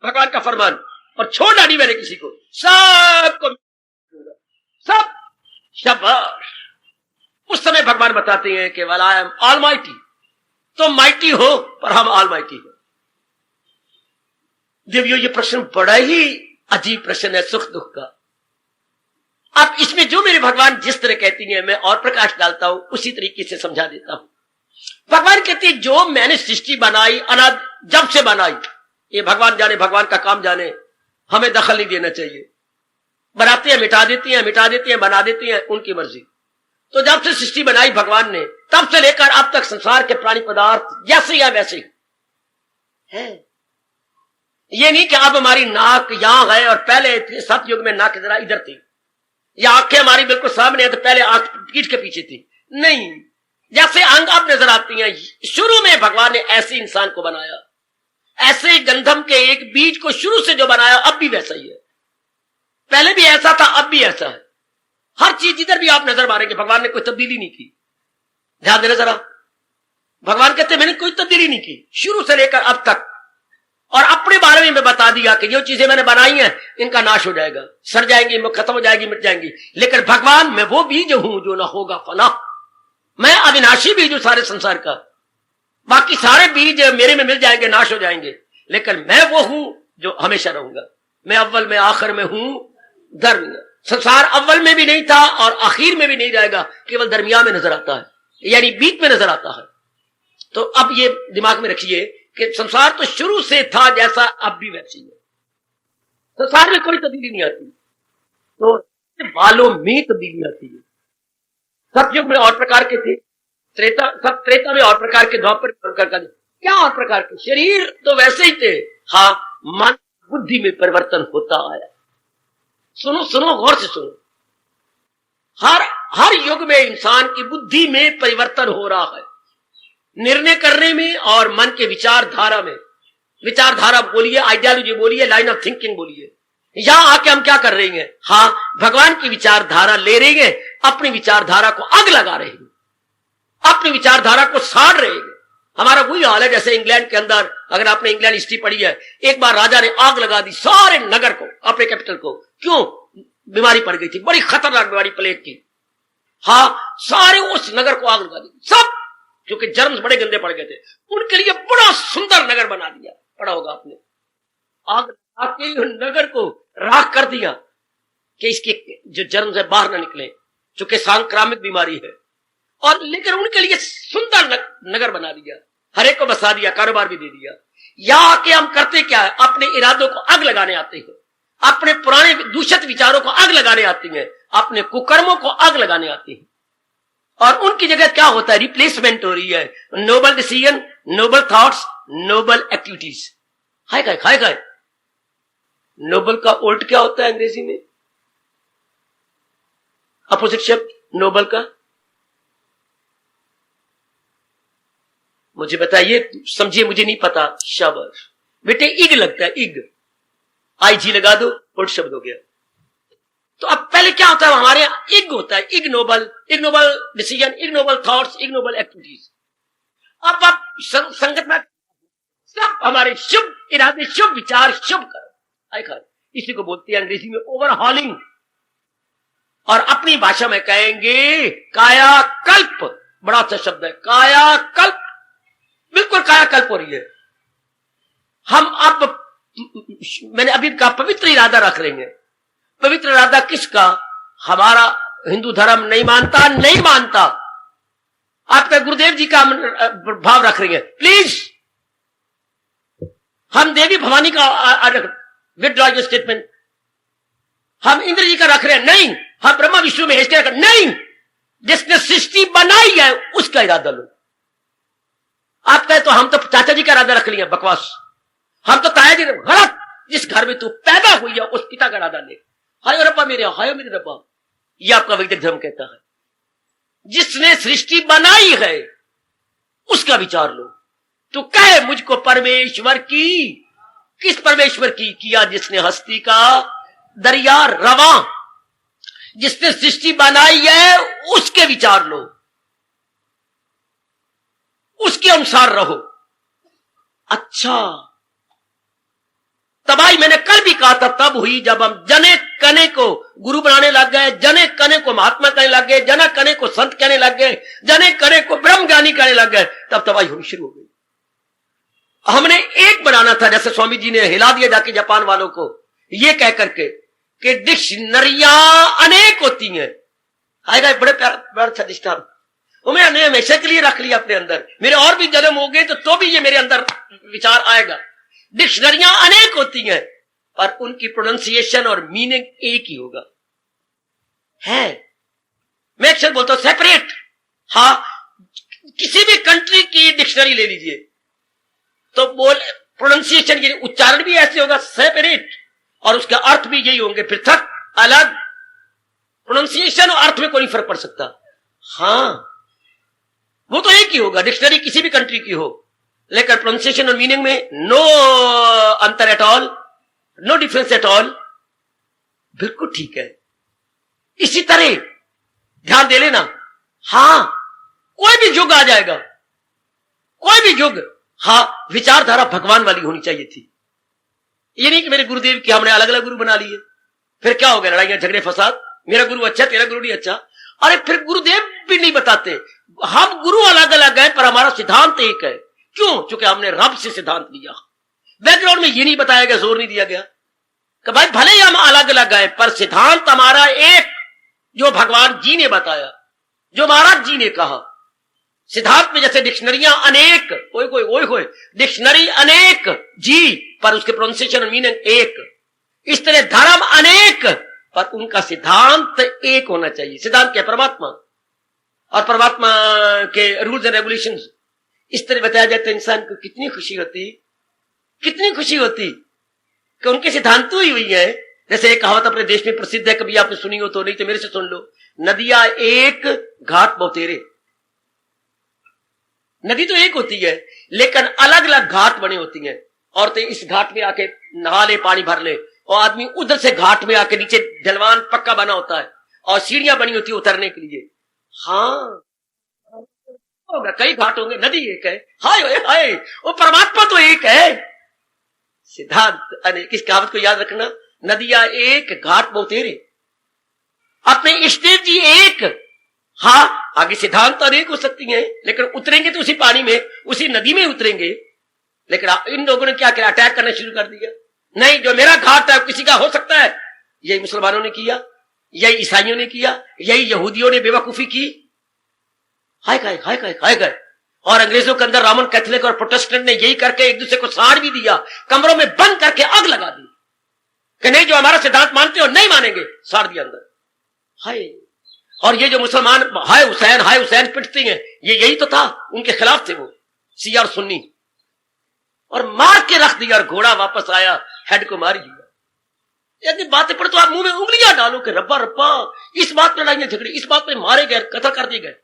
Speaker 2: भगवान का फरमान, और छोड़ना नहीं मैंने किसी को, सबको सब शाबाश। उस समय भगवान बताते हैं कि वेल आई एम ऑलमाइटी, तो माइटी हो पर हम ऑलमाइटी हो। देवियों, ये प्रश्न बड़ा ही अजीब प्रश्न है, सुख दुख का। अब इसमें जो मेरे भगवान जिस तरह कहती हैं, मैं और प्रकाश डालता हूं, उसी तरीके से समझा देता हूं। भगवान कहते हैं जो मैंने सृष्टि बनाई, अनाद जब से बनाई, ये भगवान जाने, भगवान का काम जाने, हमें दखल नहीं देना चाहिए। बनाते हैं, मिटा देती हैं, मिटा देती हैं, बना देती हैं, उनकी मर्जी। तो जब से सृष्टि बनाई भगवान ने, तब से लेकर अब तक संसार के प्राणी पदार्थ जैसे या वैसे है। ये नहीं कि अब हमारी नाक यहां है और पहले सतयुग में नाक जरा इधर थी, या आंखें हमारी बिल्कुल सामने है तो पहले आंख पीठ के पीछे थी। नहीं, जैसे अंग अब नजर आती हैं, शुरू में भगवान ने ऐसे इंसान को बनाया, ऐसे गंधम के एक बीज को शुरू से जो बनाया, अब भी वैसा ही है। पहले भी ऐसा था, अब भी ऐसा है। हर चीज जिधर भी आप नजर मारेंगे, भगवान ने कोई तब्दीली नहीं की। ध्यान देना जरा, भगवान कहते मैंने कोई तब्दीली नहीं की शुरू से लेकर अब तक। और अपने बारे में मैं बता दिया कि जो चीजें मैंने बनाई हैं, इनका नाश हो जाएगा, सड़ जाएंगी, खत्म हो जाएगी, मिट जाएंगी। लेकिन भगवान, मैं वो बीज हूं जो ना होगा फना। मैं अविनाशी बीज हूं सारे संसार का। बाकी सारे बीज मेरे में मिल जाएंगे, नाश हो जाएंगे, लेकिन मैं वो हूं जो हमेशा रहूंगा। मैं अव्वल में आखिर में हूं, दरमियान। संसार अव्वल में भी नहीं था और आखिर में भी नहीं जाएगा, केवल दरमियान में नजर आता है, यानी बीच में नजर आता है। तो अब ये दिमाग में रखिए कि संसार तो शुरू से था जैसा अब भी वैसे ही है, संसार में कोई तब्दीली नहीं आती, तो बालों में तब्दीली आती है। सतयुग में और प्रकार के थे, त्रेता में और प्रकार के, द्वापर क्या और प्रकार के, शरीर तो वैसे ही थे, हाँ मन बुद्धि में परिवर्तन होता आया। सुनो सुनो, गौर से सुनो, हर युग में इंसान की बुद्धि में परिवर्तन हो रहा है, निर्णय करने में और मन के विचारधारा में। विचारधारा बोलिए, आइडियोलॉजी बोलिए, लाइन ऑफ थिंकिंग बोलिए। यहां आके हम क्या कर रहे हैं, हाँ भगवान की विचारधारा ले रहे हैं, अपनी विचारधारा को आग लगा रहे हैं, अपनी विचारधारा को साड़ रहे हैं। हमारा वही हाल है जैसे इंग्लैंड के अंदर, अगर आपने इंग्लैंड हिस्ट्री पढ़ी है, एक बार राजा ने आग लगा दी सारे नगर को, अपने कैपिटल को। क्यों? बीमारी पड़ गई थी, बड़ी खतरनाक बीमारी प्लेग की। हाँ, सारे उस नगर को आग लगा दी सब, क्योंकि जर्म्स बड़े गंदे पड़ गए थे। उनके लिए बड़ा सुंदर नगर बना दिया, पढ़ा होगा आपने। आग लगा के नगर को राख कर दिया कि इसके जो जर्म्स है बाहर ना निकले, चूंकि सांक्रामिक बीमारी है। और लेकिन उनके लिए सुंदर नगर बना दिया, हर एक को बसा दिया, कारोबार भी दे दिया। यहां आके हम करते क्या है, अपने इरादों को आग लगाने आते हैं, अपने पुराने दूषित विचारों को आग लगाने आती हैं, अपने कुकर्मों को आग लगाने आती हैं। और उनकी जगह क्या होता है, रिप्लेसमेंट हो रही है। Noble decision, noble thoughts, noble activities. हाय काय नोबल का उल्ट क्या होता है अंग्रेजी में, अपोजिट शब्द नोबल का? मुझे बताइए, समझिए, मुझे नहीं पता। शाबाश बेटे, इग लगता है, इग, IG लगा दो, उल्ट शब्द हो गया। तो अब पहले क्या होता है, हमारे यहां इग होता है, इग नोबल डिसीजन, इग नोबल थॉट्स, इग नोबल एक्टिविटीज। अब आप संगत में सब हमारे शुभ इरादे, शुभ विचार, शुभ कर्म, इसी को बोलते हैं अंग्रेजी में ओवरहॉलिंग, और अपनी भाषा में कहेंगे कायाकल्प। बड़ा अच्छा शब्द है, कायाकल्प। बिल्कुल कायाकल्प हो रही है। हम अब, मैंने अभी कहा, पवित्र इरादा रख रहे हैं। पवित्र इरादा किसका? हमारा हिंदू धर्म नहीं मानता। आपका गुरुदेव जी का भाव रख रहे हैं, प्लीज। हम देवी भवानी का विड्रॉ योर स्टेटमेंट। हम इंद्र जी का रख रहे हैं, नहीं। हम ब्रह्मा विष्णु महेश का नहीं। जिसने सृष्टि बनाई है उसका इरादा लो। आप कहे तो हम तो चाचा जी का इरादा रख लिया, बकवास। हम तो ताया जी, गलत। जिस घर में तू पैदा हुई है उस पिता का इरादा ले। हाय रब्बा मेरे, हाय मेरे रब्बा, ये आपका वैदिक धर्म कहता है। जिसने सृष्टि बनाई है उसका विचार लो। तो कहे मुझको परमेश्वर की, किस परमेश्वर की? किया जिसने हस्ती का दरिया रवा। जिसने सृष्टि बनाई है उसके विचार लो, उसके अनुसार रहो। अच्छा, तबाही मैंने कल भी कहा था, तब हुई जब हम जने कने को गुरु बनाने लग गए, जने कने को महात्मा कहने लग गए, जने कने को संत कहने लग गए, जने कने को ब्रह्म ज्ञानी कहने लग गए, तब तबाही होनी शुरू हो गई। हमने एक बनाना था, जैसे स्वामी जी ने हिला दिया जाके जापान वालों को, ये कह करके कि डिक्शनरियां अनेक होती हैं। आएगा बड़े प्यारा अच्छा दृष्टांत, मैंने हमेशा के लिए रख लिया अपने अंदर। मेरे और भी जन्म हो गए तो भी ये मेरे अंदर विचार आएगा। डिक्शनरियां अनेक होती हैं पर उनकी प्रोनाउंसिएशन और मीनिंग एक ही होगा। है, मैं अक्सर बोलता हूं सेपरेट। हाँ, किसी भी कंट्री की डिक्शनरी ले लीजिए तो बोल प्रोनाउंसिएशन के उच्चारण भी ऐसे होगा, सेपरेट, और उसका अर्थ भी यही होंगे, पृथक, अलग। प्रोनाउंसिएशन और अर्थ में कोई फर्क पड़ सकता। हाँ, वो तो एक ही होगा, डिक्शनरी किसी भी कंट्री की हो, लेकिन प्रोनाउंसिएशन और मीनिंग में नो अंतर at all, no difference at all. बिल्कुल ठीक है। इसी तरह ध्यान दे लेना। हाँ, कोई भी युग आ जाएगा, कोई भी युग, हाँ, विचारधारा भगवान वाली होनी चाहिए थी। ये नहीं कि मेरे गुरुदेव की हमने अलग अलग गुरु बना लिए, फिर क्या हो गया, लड़ाइयां झगड़े फसाद, मेरा गुरु अच्छा तेरा गुरु नहीं अच्छा। अरे फिर गुरुदेव भी नहीं बताते। हम गुरु अलग अलग है पर हमारा सिद्धांत एक है। क्यों? क्योंकि हमने रब से सिद्धांत लिया। बैकग्राउंड में ये नहीं बताया गया, जोर नहीं दिया गया कि भाई भले ही हम अलग अलग गए पर सिद्धांत हमारा एक, जो भगवान जी ने बताया, जो महाराज जी ने कहा। सिद्धांत में जैसे डिक्शनरियां अनेक, ओए कोई ओए होए, डिक्शनरी अनेक जी पर उसके प्रोनाउंसिएशन और मीनिंग एक, इस तरह धर्म अनेक पर उनका सिद्धांत एक होना चाहिए। सिद्धांत क्या? परमात्मा, और परमात्मा के रूल्स एंड रेगुलेशंस। इस तरह बताया जाए तो इंसान को कितनी खुशी होती, कितनी खुशी होती कि उनके सिद्धांत ही हुई है। जैसे एक कहावत अपने देश में प्रसिद्ध है, कभी आपने सुनी हो तो, नहीं तो मेरे से सुन लो। नदियां एक घाट बहुतेरे। नदी तो एक होती है लेकिन अलग अलग घाट बने होती हैं। औरतें इस घाट में आके नहा ले, पानी भर ले, और आदमी उधर से घाट में आके, नीचे ढलवान पक्का बना होता है और सीढ़ियां बनी होती है उतरने के लिए। हाँ होगा, कई घाट होंगे, नदी एक है। हाय हाय, वो परमात्मा तो एक है। सिद्धांत अनेक, इस कहावत को याद रखना। नदियां एक घाट बहुतेरे, अपने इष्टदेव जी एक। हाँ, आगे सिद्धांत अनेक हो सकती हैं लेकिन उतरेंगे तो उसी पानी में, उसी नदी में उतरेंगे। लेकिन इन लोगों ने क्या किया? अटैक करना शुरू कर दिया। नहीं, जो मेरा घाट है किसी का हो सकता है। यही मुसलमानों ने किया, यही ईसाइयों ने किया, यही यहूदियों ने बेवकूफी की। हाय हाय हाय हाय हाय हाय। और अंग्रेजों के अंदर रोमन कैथोलिक और प्रोटेस्टेंट ने यही करके एक दूसरे को साड़ भी दिया, कमरों में बंद करके आग लगा दी कि नहीं, जो हमारा सिद्धांत मानते हो नहीं मानेंगे, साड़ दिया अंदर। हाय, और ये जो मुसलमान हाय हुसैन पिटते हैं, ये यही तो था, उनके खिलाफ थे वो शिया और सुन्नी, और मार के रख दिया। और घोड़ा वापस आया, हेड को मार दिया। यदि बातें पढ़े तो आप मुंह में उंगलियां डालो कि रब्बा रब्बा, इस बात में लड़ाइयां झगड़ी, इस बात में मारे गए, कत्ल कर दिए गए।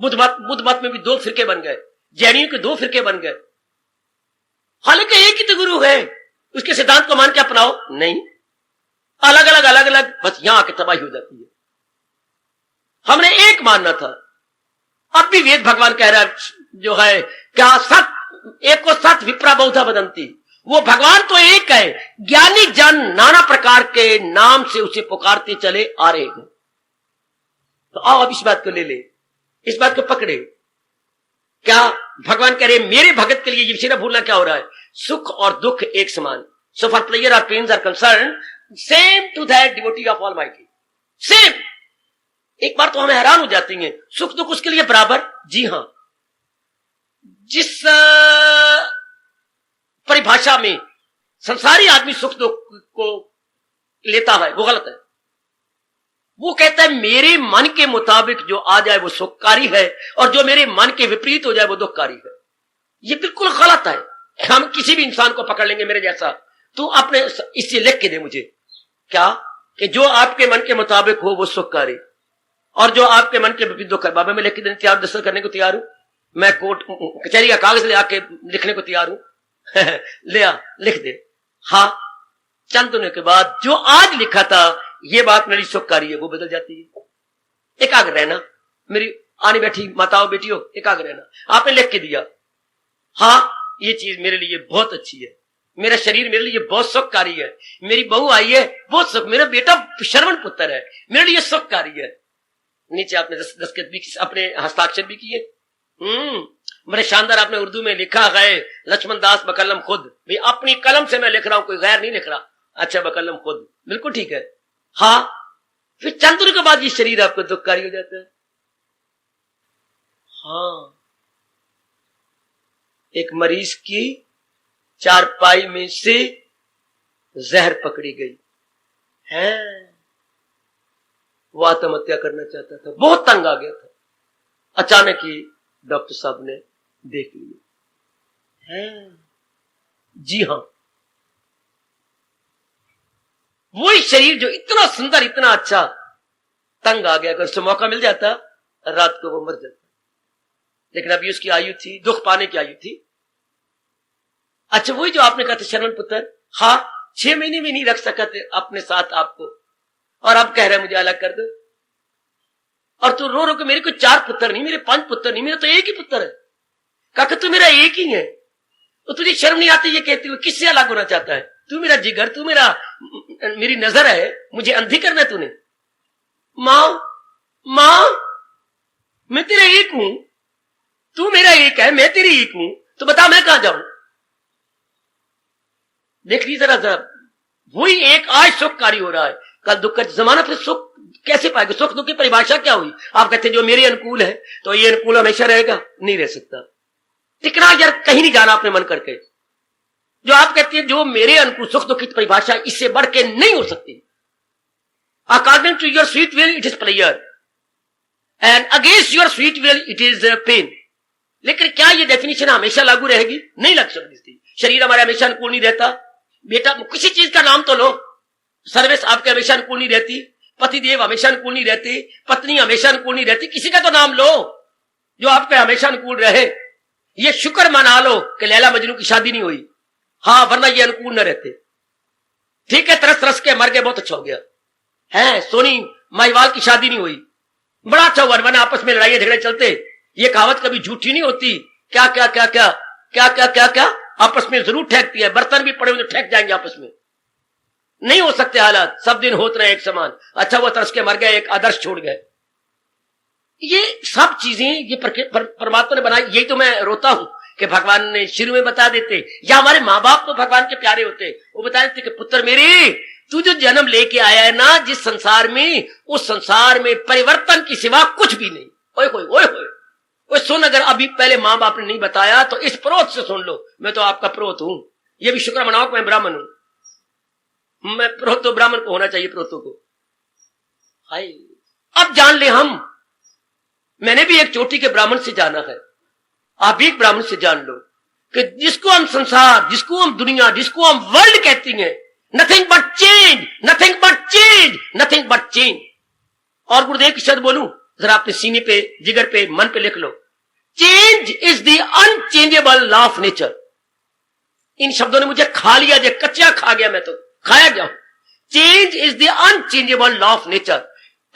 Speaker 2: बुद्ध मत में भी दो फिरके बन गए, जैनियों के दो फिरके बन गए। हालांकि एक ही तो गुरु है, उसके सिद्धांत को मान के अपनाओ। नहीं, अलग अलग, बस यहां आके तबाही हो जाती है। हमने एक मानना था। अब भी वेद भगवान कह रहा है जो है क्या, सत एक को सत विप्रा बहुधा बदंती। वो भगवान तो एक है, ज्ञानी जन नाना प्रकार के नाम से उसे पुकारते चले आ रहे हैं। तो आओ अब इस बात को ले ले, इस बात को पकड़े। क्या भगवान कह रहे मेरे भगत के लिए ये विषय न भूलना क्या हो रहा है, सुख और दुख एक समान। सो फॉर प्लेयर और pains are concern same to that devotee of almighty, same. एक बार तो हमें हैरान हो जाती हैं, सुख दुख उसके लिए बराबर। जी हां, जिस परिभाषा में संसारी आदमी सुख दुख को लेता है वो गलत है। वो कहता है मेरे मन के मुताबिक जो आ जाए वो सुखकारी है, और जो मेरे मन के विपरीत हो जाए वो दुखकारी है। ये बिल्कुल गलत है। हम किसी भी इंसान को पकड़ लेंगे मेरे जैसा, तू अपने इससे लिख के दे मुझे क्या, कि जो आपके मन के मुताबिक हो वो सुखकारी, और जो आपके मन के विपरीत दुख है। बाबा मैं लिख के देने तैयार, दस्तखत करने को तैयार हूं, मैं कोर्ट कचहरी का कागज ले आके लिखने को तैयार हूं। ले आ, लिख दे। हाँ, चंद दिनों के बाद जो आज लिखा था ये बात मेरी सुखकारी है, वो बदल जाती है। एकाग्र रहना, मेरी आने बैठी माताओं बेटियों, एकाग्र रहना। आपने लिख के दिया, हाँ ये चीज मेरे लिए बहुत अच्छी है, मेरा शरीर मेरे लिए बहुत सुखकारी है, मेरी बहू आई है बहुत सुख, मेरा बेटा श्रवण पुत्र है मेरे लिए सुखकारी है। नीचे आपने दस्तखत भी, अपने हस्ताक्षर भी किए। बड़े शानदार आपने उर्दू में लिखा है, लक्ष्मण दास बकलम खुद। भाई अपनी कलम से मैं लिख रहा हूं, कोई गैर नहीं लिख रहा। अच्छा, बकलम खुद, बिल्कुल ठीक है। हाँ, फिर चंद दिनों के बाद ये शरीर आपको दुखकारी हो जाता है। हाँ, एक मरीज की चारपाई में से जहर पकड़ी गई है, वो आत्महत्या करना चाहता था, बहुत तंग आ गया था। अचानक ही डॉक्टर साहब ने देख लिया है। जी हां, वही शरीर जो इतना सुंदर, इतना अच्छा, तंग आ गया। अगर उसे मौका मिल जाता रात को वो मर जाता, लेकिन अभी उसकी आयु थी, दुख पाने की आयु थी। अच्छा, वही जो आपने कहा था शरण पुत्र, हाँ 6 महीने भी नहीं रख सका थे अपने साथ आपको, और अब कह रहे मुझे अलग कर दो। और तू रो रो के मेरे को 4 पुत्र नहीं, मेरे 5 पुत्र नहीं, मेरा तो एक ही पुत्र है। काका तू मेरा एक ही है, तो तुझे शर्म नहीं आती ये कहते हुए? किससे अलग होना चाहता है? तू मेरा जिगर, तू मेरी नजर है, मुझे अंधी करना है तूने। मां मैं तेरा एक हूं, तू मेरा एक है, मैं तेरी एक हूं, तो बता मैं कहां जाऊं? देख ली जरा, वही एक आज सुखकारी हो रहा है। कल दुख का जमाना, फिर सुख कैसे पाएगा? सुख दुख की परिभाषा क्या हुई? आप कहते हैं जो मेरे अनुकूल है तो ये अनुकूल हमेशा रहेगा, नहीं रह सकता। टिकना यार, कहीं नहीं जाना अपने मन करके। जो आप कहते हैं जो मेरे अनुकूल, सुख दुख की परिभाषा इससे बढ़ के नहीं हो सकती। According to your sweet will it is pleasure and against your sweet will it is pain. लेकिन क्या ये डेफिनेशन हमेशा लागू रहेगी? नहीं लग सकती। शरीर हमारे हमेशा अनुकूल नहीं रहता। बेटा किसी चीज का नाम तो लो। सर्विस आपके हमेशा अनुकूल नहीं रहती, पतिदेव हमेशा अनुकूल नहीं रहती, पत्नी हमेशा अनुकूल नहीं रहती। किसी का तो नाम लो जो आपके हमेशा अनुकूल रहे। ये शुक्र मना लो कि लैला मजनू की शादी नहीं हुई, हाँ, वरना ये अनुकूल न रहते। ठीक है, तरस तरस के मर गए, बहुत अच्छा हो गया है। सोनी माहिवाल की शादी नहीं हुई, बड़ा अच्छा हुआ, वरना आपस में लड़ाई झगड़े चलते। ये कहावत कभी झूठी नहीं होती। क्या क्या क्या क्या क्या क्या क्या क्या आपस में जरूर ठेकती है। बर्तन भी पड़े हुए तो ठेक जाएंगे आपस में, नहीं हो सकते हालात। सब दिन होते रहे एक समान। अच्छा वो तरस के मर गए, एक आदर्श छोड़ गए। ये सब चीजें ये परमात्मा ने बनाई। यही तो मैं रोता हूं कि भगवान ने शुरू में बता देते, या हमारे माँ बाप तो भगवान के प्यारे होते, वो बता देते कि पुत्र मेरे, तू जो जन्म लेके आया है ना जिस संसार में, उस संसार में परिवर्तन की सिवा कुछ भी नहीं। ओए होए ओए होए ओए, सुन, अगर अभी पहले माँ बाप ने नहीं बताया तो इस प्रोत से सुन लो। मैं तो आपका प्रोत हूं, ये भी शुक्र मनाओ कि मैं ब्राह्मण हूं। मैं प्रोत तो ब्राह्मण को होना चाहिए, प्रोतों को। हाय, अब जान ले हम, मैंने भी एक चोटी के ब्राह्मण से जाना है, आप भी एक ब्राह्मण से जान लो कि जिसको हम संसार, जिसको हम दुनिया, जिसको हम वर्ल्ड कहती हैं, nothing but change, nothing but change, nothing but change. और गुरुदेव की शब्द बोलूं जरा, अपने सीने पे, जिगर पे, मन पे लिख लो, change is the unchangeable law of nature. इन शब्दों ने मुझे खा लिया, जो कच्चा खा गया, मैं तो खाया गया। Change is the unchangeable law of nature.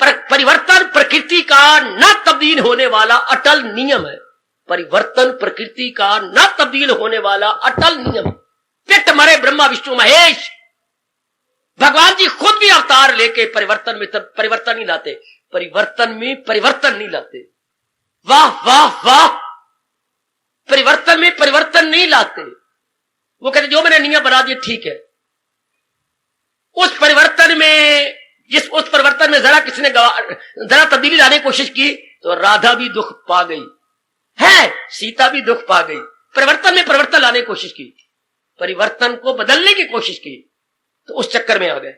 Speaker 2: परिवर्तन प्रकृति का न तब्दील होने वाला अटल नियम है। परिवर्तन प्रकृति का न तब्दील होने वाला अटल नियम। पिट मरे ब्रह्मा विष्णु महेश, भगवान जी खुद भी अवतार लेके परिवर्तन में परिवर्तन नहीं लाते, परिवर्तन में परिवर्तन नहीं लाते। वाह वाह वाह, परिवर्तन में परिवर्तन नहीं लाते। वो कहते जो मैंने नियम बना दिए ठीक है। उस परिवर्तन में, उस परिवर्तन में जरा किसी ने जरा तब्दीली लाने की कोशिश की तो राधा भी दुख पा गई है, सीता भी दुख पा गई। परिवर्तन में परिवर्तन लाने की कोशिश की, परिवर्तन को बदलने की कोशिश की, तो उस चक्कर में आ गए।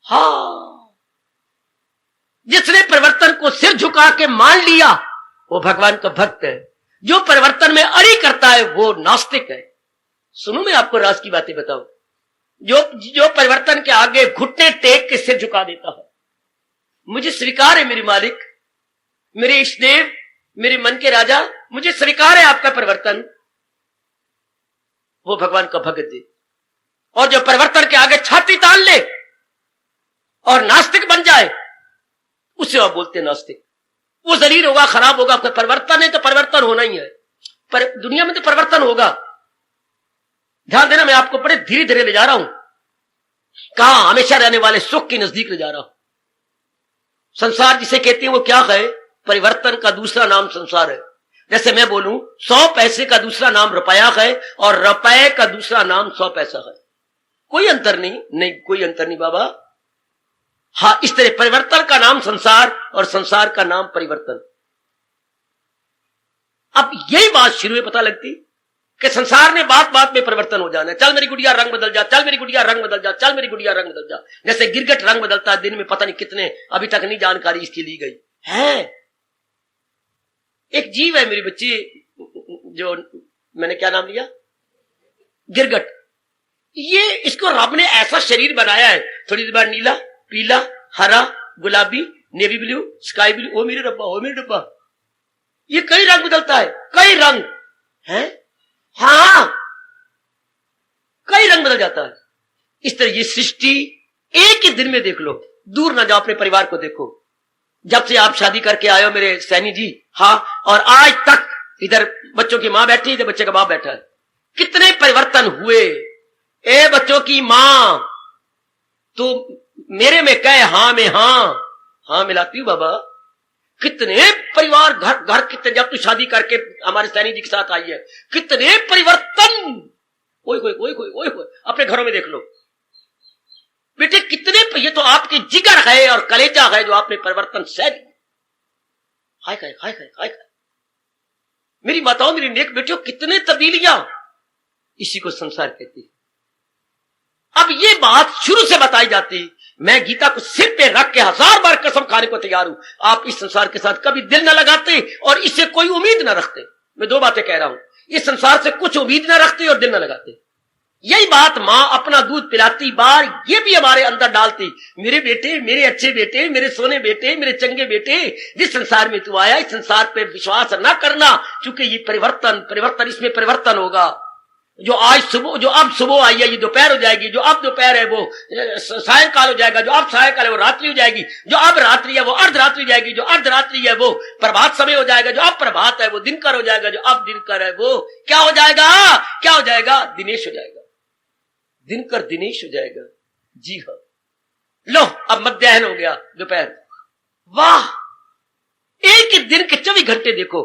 Speaker 2: हाँ, जिसने परिवर्तन को सिर झुका के मान लिया वो भगवान का भक्त है। जो परिवर्तन में अड़ी करता है वो नास्तिक है। सुनो, मैं आपको राज की बातें बताऊं। जो परिवर्तन के आगे घुटने टेक के सिर झुका देता है, मुझे स्वीकार है मेरे मालिक, मेरे इष्टदेव, मेरे मन के राजा, मुझे स्वीकार है आपका परिवर्तन, वो भगवान का भगत दे। और जो परिवर्तन के आगे छाती तान ले और नास्तिक बन जाए, उसे आप बोलते नास्तिक। वो जलील होगा, खराब होगा। परिवर्तन है तो परिवर्तन होना ही है, पर दुनिया में तो परिवर्तन होगा। ध्यान देना, मैं आपको बड़े धीरे धीरे ले जा रहा हूं, कहां हमेशा रहने वाले सुख के नजदीक ले जा रहा हूं। संसार जिसे कहते हैं वो क्या है? परिवर्तन का दूसरा नाम संसार है। जैसे मैं बोलूं 100 पैसे का दूसरा नाम रुपया है और रुपए का दूसरा नाम 100 पैसा है। कोई अंतर नहीं, नहीं कोई अंतर नहीं बाबा। हाँ, इस तरह परिवर्तन का नाम संसार और संसार का नाम परिवर्तन। अब यही बात शुरू में पता लगती कि संसार ने बात बात में परिवर्तन हो जाना है। चल मेरी गुड़िया रंग बदल जा, चल मेरी गुड़िया रंग बदल जा, चल मेरी गुड़िया रंग बदल जा। जैसे गिरगट रंग बदलता है दिन में, पता नहीं कितने, अभी तक नहीं जानकारी इसकी ली गई है। एक जीव है मेरी बच्ची, जो मैंने क्या नाम लिया, गिरगट। ये इसको रब ने ऐसा शरीर बनाया है, थोड़ी देर बाद नीला, पीला, हरा, गुलाबी, नेवी ब्लू, स्काई ब्लू। ओ मेरे रब्बा, ओ मेरे रब्बा, ये कई रंग बदलता है, कई रंग है। हाँ, कई रंग बदल जाता है। इस तरह ये सृष्टि एक ही दिन में देख लो। दूर ना जाओ, अपने परिवार को देखो। जब से आप शादी करके आए हो मेरे सैनी जी, हाँ, और आज तक इधर बच्चों की मां बैठी, इधर बच्चे का बाप बैठा है, कितने परिवर्तन हुए। ए बच्चों की मां, तो मेरे में कहे हाँ में हाँ मिलाती हूं बाबा। कितने परिवार, घर कितने, जब तू शादी करके हमारे सैनी जी के साथ आई है, कितने परिवर्तन। ओए होए ओए होए ओए होए, अपने घरों में देख लो। बेटे कितने, ये तो आपके जिगर है और कलेजा है जो आपने परिवर्तन सह लिया। हाय हाय हाय हाय हाय। मेरी माताओं, मेरी नेक बेटियों, कितने तब्दीलियां, इसी को संसार कहती है। अब ये बात शुरू से बताई जाती, मैं गीता को सिर पे रख के 1000 बार कसम खाने को तैयार हूं, आप इस संसार के साथ कभी दिल न लगाते और इससे कोई उम्मीद न रखते। मैं 2 बातें कह रहा हूं, इस संसार से कुछ उम्मीद न रखते और दिल न लगाते। यही बात मां अपना दूध पिलाती बार ये भी हमारे अंदर डालती, मेरे बेटे, मेरे अच्छे बेटे, मेरे सोने बेटे, मेरे चंगे बेटे, जिस संसार में तू आया इस संसार पे विश्वास न करना, क्योंकि ये परिवर्तन इसमें परिवर्तन होगा। जो आज सुबह, जो अब सुबह आई है ये दोपहर हो जाएगी, जो अब दोपहर है वो सायंकाल हो जाएगा, जो अब सायंकाल है वो रात्रि हो जाएगी, जो अब रात्रि है वो अर्धरात्रि हो जाएगी, जो अर्धरात्रि है वो प्रभात समय हो जाएगा, जो अब प्रभात है वो दिनकर हो जाएगा, जो अब दिनकर है वो क्या हो जाएगा, क्या हो जाएगा, दिनेश हो जाएगा, दिनकर दिनेश हो जाएगा। जी हाँ, लो अब मध्याह्न हो गया, दोपहर। वाह, एक एक दिन के 24 घंटे देखो,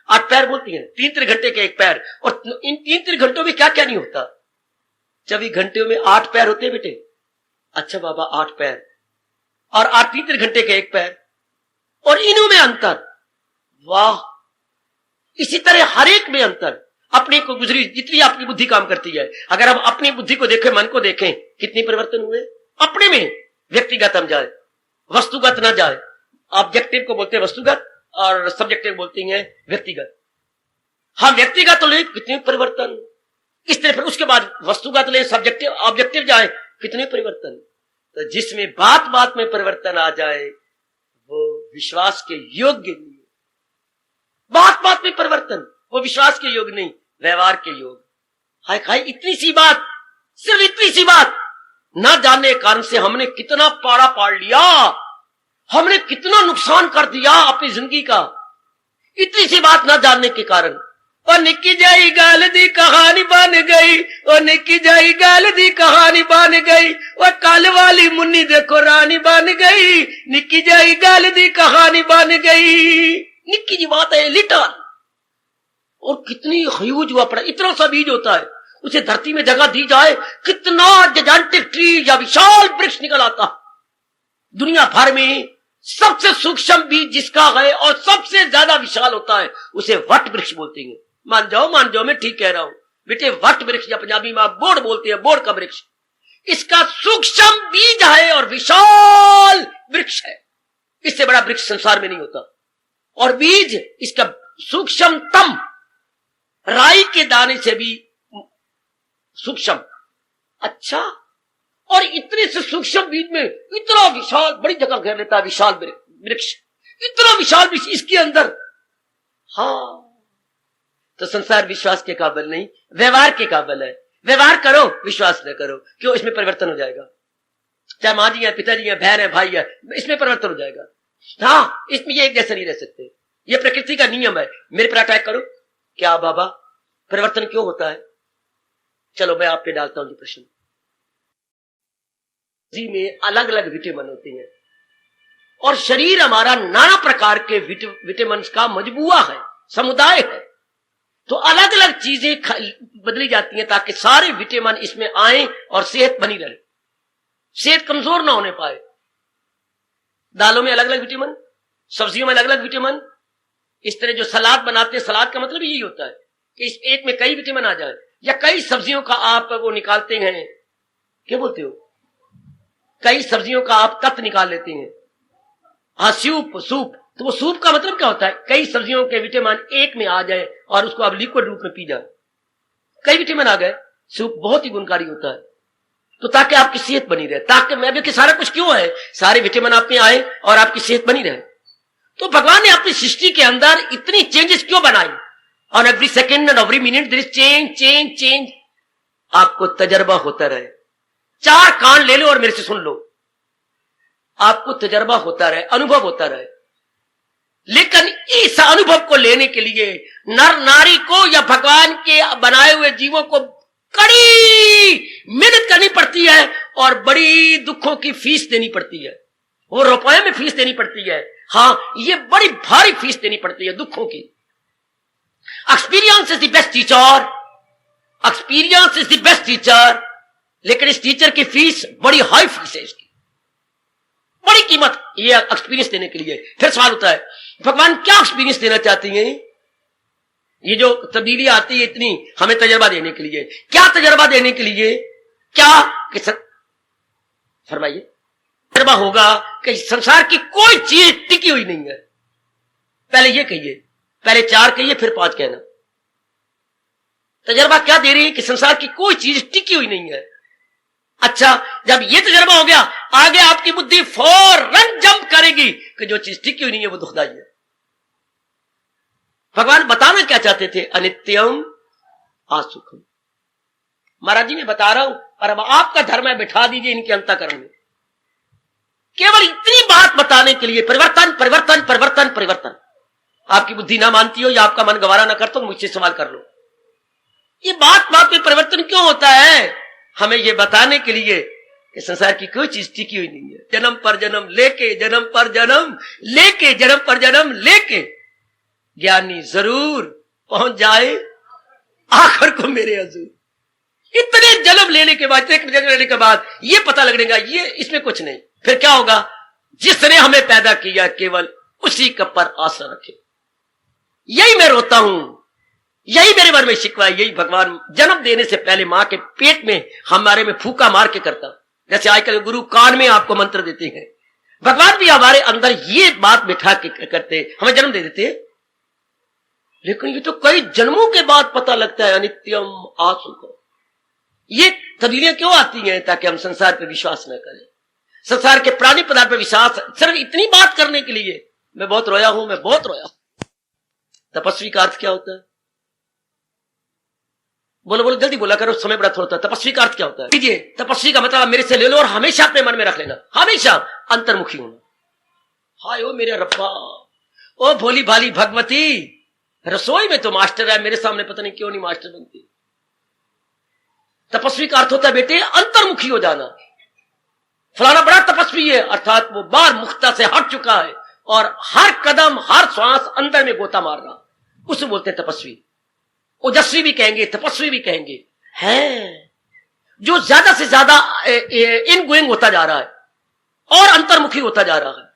Speaker 2: 8 पैर बोलती है, 3 घंटे के 1 पैर, और इन 3 घंटों में क्या क्या नहीं होता। 24 घंटे में 8 पैर होते बेटे। अच्छा बाबा, 8 पैर और 3 घंटे के 1 पैर, और इनों में अंतर। वाह, इसी तरह हर एक में अंतर। अपने को गुजरी जितनी आपकी बुद्धि काम करती है, अगर हम अपनी बुद्धि को देखें, मन को देखें, कितनी परिवर्तन हुए अपने में। व्यक्तिगत हम जाए, वस्तुगत ना जाए। ऑब्जेक्टिव को बोलते हैं वस्तुगत और सब्जेक्टिव बोलती हैं व्यक्तिगत। हम व्यक्तिगत तो ले, कितने परिवर्तन। इस तरह फिर उसके बाद वस्तुगत ले, सब्जेक्टिव ऑब्जेक्टिव जाए, कितने परिवर्तन। तो जिसमें बात बात में परिवर्तन आ जाए वो विश्वास के योग्य नहीं। बात बात में परिवर्तन, वो विश्वास के योग नहीं, व्यवहार के योग। हाय हाय, इतनी सी बात, सिर्फ इतनी सी बात न जानने के कारण से हमने कितना पाड़ा पाड़ लिया, हमने कितना नुकसान कर दिया अपनी जिंदगी का, इतनी सी बात न जानने के कारण। और निक्की जाई गाल दी कहानी बन गई, और निक्की जाई गाल दी कहानी बन गई, और काल वाली मुन्नी देखो रानी बन गई, निक्की जाई गाल दी कहानी बन गई। निक्की जी बात है, लिटल, और कितनी ह्यूज हुआ पड़ा। इतना सा बीज होता है, उसे धरती में जगह दी जाए, कितना जायंटिक ट्री या विशाल वृक्ष निकल आता। दुनिया भर में सबसे सूक्ष्म बीज जिसका है और सबसे ज्यादा विशाल होता है, उसे वट वृक्ष बोलते हैं। मान जाओ, मैं ठीक कह रहा हूं बेटे। वट वृक्ष या पंजाबी में बोर्ड बोलते हैं, बोर्ड का वृक्ष। इसका सूक्ष्म बीज है और विशाल वृक्ष है। इससे बड़ा वृक्ष संसार में नहीं होता। और बीज इसका सूक्ष्मतम, राई के दाने से भी सूक्ष्म। अच्छा, और इतने से सूक्ष्म बीज में इतना विशाल, बड़ी जगह घेर लेता है विशाल वृक्ष, इतना विशाल वृक्ष इसके अंदर। हाँ, तो संसार विश्वास के काबिल नहीं, व्यवहार के काबिल है। व्यवहार करो, विश्वास न करो, क्यों? इसमें परिवर्तन हो जाएगा। चाहे माँ जी है, पिताजी है, बहन है, भाई है, इसमें परिवर्तन हो जाएगा। हाँ, इसमें ये एक जैसे नहीं रह सकते, ये प्रकृति का नियम है। मेरे पर अटैक करो, क्या बाबा परिवर्तन क्यों होता है? चलो मैं आप पे डालता हूं जी प्रश्न। जी में अलग अलग विटामिन होते हैं, और शरीर हमारा नाना प्रकार के विटामिन का मजबूआ है, समुदाय है। तो अलग अलग चीजें बदली जाती हैं ताकि सारे विटामिन इसमें आए और सेहत बनी रहे, सेहत कमजोर ना होने पाए। दालों में अलग अलग विटामिन, सब्जियों में अलग अलग विटामिन। इस तरह जो सलाद बनाते हैं, सलाद का मतलब यही होता है कि इस एक में कई विटामिन आ जाए। या कई सब्जियों का आप वो निकालते हैं, क्या बोलते हो, कई सब्जियों का आप तत्व निकाल लेते हैं। हाँ, सूप। तो वो सूप का मतलब क्या होता है? कई सब्जियों के विटामिन एक में आ जाए और उसको आप लिक्विड रूप में पी जाए, कई विटामिन आ गए। सूप बहुत ही गुणकारी होता है, तो ताकि आपकी सेहत बनी रहे। ताकि मैं भी कि सारा कुछ क्यों है, सारे विटामिन आप में आए और आपकी सेहत बनी रहे। तो भगवान ने अपनी सृष्टि के अंदर इतनी चेंजेस क्यों बनाई? On every second and every minute there is change. आपको तजर्बा होता रहे। 4 कान ले लो और मेरे से सुन लो, आपको तजर्बा होता रहे, अनुभव होता रहे। लेकिन इस अनुभव को लेने के लिए नर नारी को या भगवान के बनाए हुए जीवों को कड़ी मेहनत करनी पड़ती है और बड़ी दुखों की फीस देनी पड़ती है। वो रुपए में फीस देनी पड़ती है। हाँ, ये बड़ी भारी फीस देनी पड़ती है दुखों की। Experience is the best teacher, experience is the best teacher. लेकिन इस टीचर की फीस बड़ी हाई फीस है, इसकी बड़ी कीमत, ये एक्सपीरियंस देने के लिए। फिर सवाल होता है भगवान क्या एक्सपीरियंस देना चाहती हैं? ये जो तब्दीली आती है इतनी, हमें तजर्बा देने के लिए। क्या तजर्बा देने के लिए? क्या फरमाइए। तजर्बा होगा कि संसार की कोई चीज टिकी हुई नहीं है। पहले ये कहिए, पहले 4 कहिए, फिर 5 कहना। तजर्बा क्या दे रही है कि संसार की कोई चीज टिकी हुई नहीं है। अच्छा, जब ये तजर्बा हो गया, आगे आपकी बुद्धि फौरन जंप करेगी कि जो चीज टिकी हुई नहीं है वो दुखदाई है। भगवान बताना क्या चाहते थे? अनित्यम असुखम। महाराज जी मैं बता रहा हूं, और अब आपका धर्म है, बिठा दीजिए इनके अंतःकरण में, केवल इतनी बात बताने के लिए। परिवर्तन परिवर्तन परिवर्तन परिवर्तन। आपकी बुद्धि ना मानती हो या आपका मन गवारा ना करता हो, मुझसे सवाल कर लो, ये बात बात में परिवर्तन क्यों होता है? हमें ये बताने के लिए कि संसार की कोई चीज टिकी हुई नहीं है। जन्म पर जन्म लेके, जन्म पर जन्म लेके, जन्म पर जन्म लेके ज्ञानी जरूर पहुंच जाए आखिर को मेरे हजूर। इतने जन्म लेने के बाद, एक जन्म लेने के बाद ये पता लगेगा ये इसमें कुछ नहीं। फिर क्या होगा? जिसने हमें पैदा किया केवल उसी का पर आशा रखे। यही मैं रोता हूं, यही मेरे मन में शिकवा है। यही भगवान जन्म देने से पहले मां के पेट में हमारे में फूका मार के करता। जैसे आजकल गुरु कान में आपको मंत्र देते हैं, भगवान भी हमारे अंदर ये बात बिठा के करते, हमें जन्म दे देते हैं। लेकिन ये तो कई जन्मों के बाद पता लगता है अनित्यम असुखम। ये तब्दीलियां क्यों आती हैं? ताकि हम संसार पर विश्वास न करें, संसार के प्राणी पदार्थ पर विश्वास, सिर्फ इतनी बात करने के लिए। मैं बहुत रोया हूं, मैं बहुत रोया हूं। तपस्वी का अर्थ क्या होता है? बोलो बोलो, जल्दी बोला करो, समय बड़ा थोड़ा होता है। तपस्वी का अर्थ क्या होता है? लीजिए, तपस्वी का मतलब मेरे से ले लो और हमेशा अपने मन में रख लेना, हमेशा अंतर्मुखी होना। हाय ओ मेरे रब्बा, ओ भोली भाली भगवती, रसोई में तो मास्टर है, मेरे सामने पता नहीं क्यों नहीं मास्टर बनती। तपस्वी का अर्थ होता है बेटे अंतर्मुखी हो जाना। फलाना बड़ा तपस्वी है, अर्थात वो बार मुक्ता से हट चुका है और हर कदम हर श्वास अंदर में गोता मार रहा, उसे बोलते हैं तपस्वी। ओजस्वी भी कहेंगे, तपस्वी भी कहेंगे। है जो ज्यादा से ज्यादा इन गोइंग होता जा रहा है और अंतर्मुखी होता जा रहा है।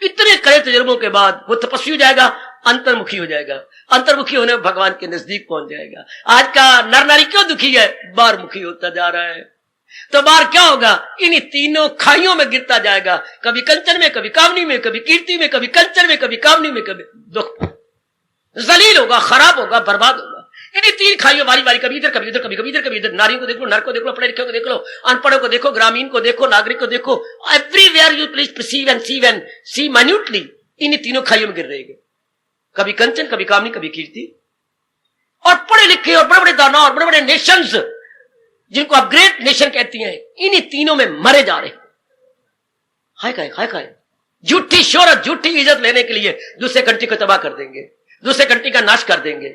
Speaker 2: इतने कड़े तजुर्बों के बाद वो तपस्वी हो जाएगा, अंतर्मुखी हो जाएगा। अंतर्मुखी होने में भगवान के नजदीक पहुंच जाएगा। आज का नर नारी क्यों दुखी है? बाहरमुखी होता जा रहा है। तो बाहर क्या होगा? इन तीनों खाइयों में गिरता जाएगा, कभी कंचन में, कभी कामनी में, कभी कीर्ति में, कभी कंचन में, कभी कामनी में, कभी दुख। जलील होगा, खराब होगा, बर्बाद होगा। इन्हीं 3 खाइयों वाली वाली, कभी इधर कभी इधर, कभी कभी इधर कभी इधर। नारियों को देखो, नर को देखो, पढ़े लिखे को देख लो, अनपढ़ों को देखो, ग्रामीण को देखो, नागरिक को देखो। Everywhere you please perceive and see minutely, इन्हीं तीनों खाइयों में गिर रहेंगे, कभी कंचन, कभी कामनी, कभी कीर्ति। और पढ़े लिखे और बड़े बड़े दाना और बड़े बड़े नेशंस, जिनको आप ग्रेट नेशन कहती हैं, इन्हीं तीनों में मरे जा रहे हैं। हाय खाए झूठी शोहरत, झूठी इज्जत लेने के लिए दूसरे कंट्री को तबाह कर देंगे, दूसरे कंट्री का नाश कर देंगे,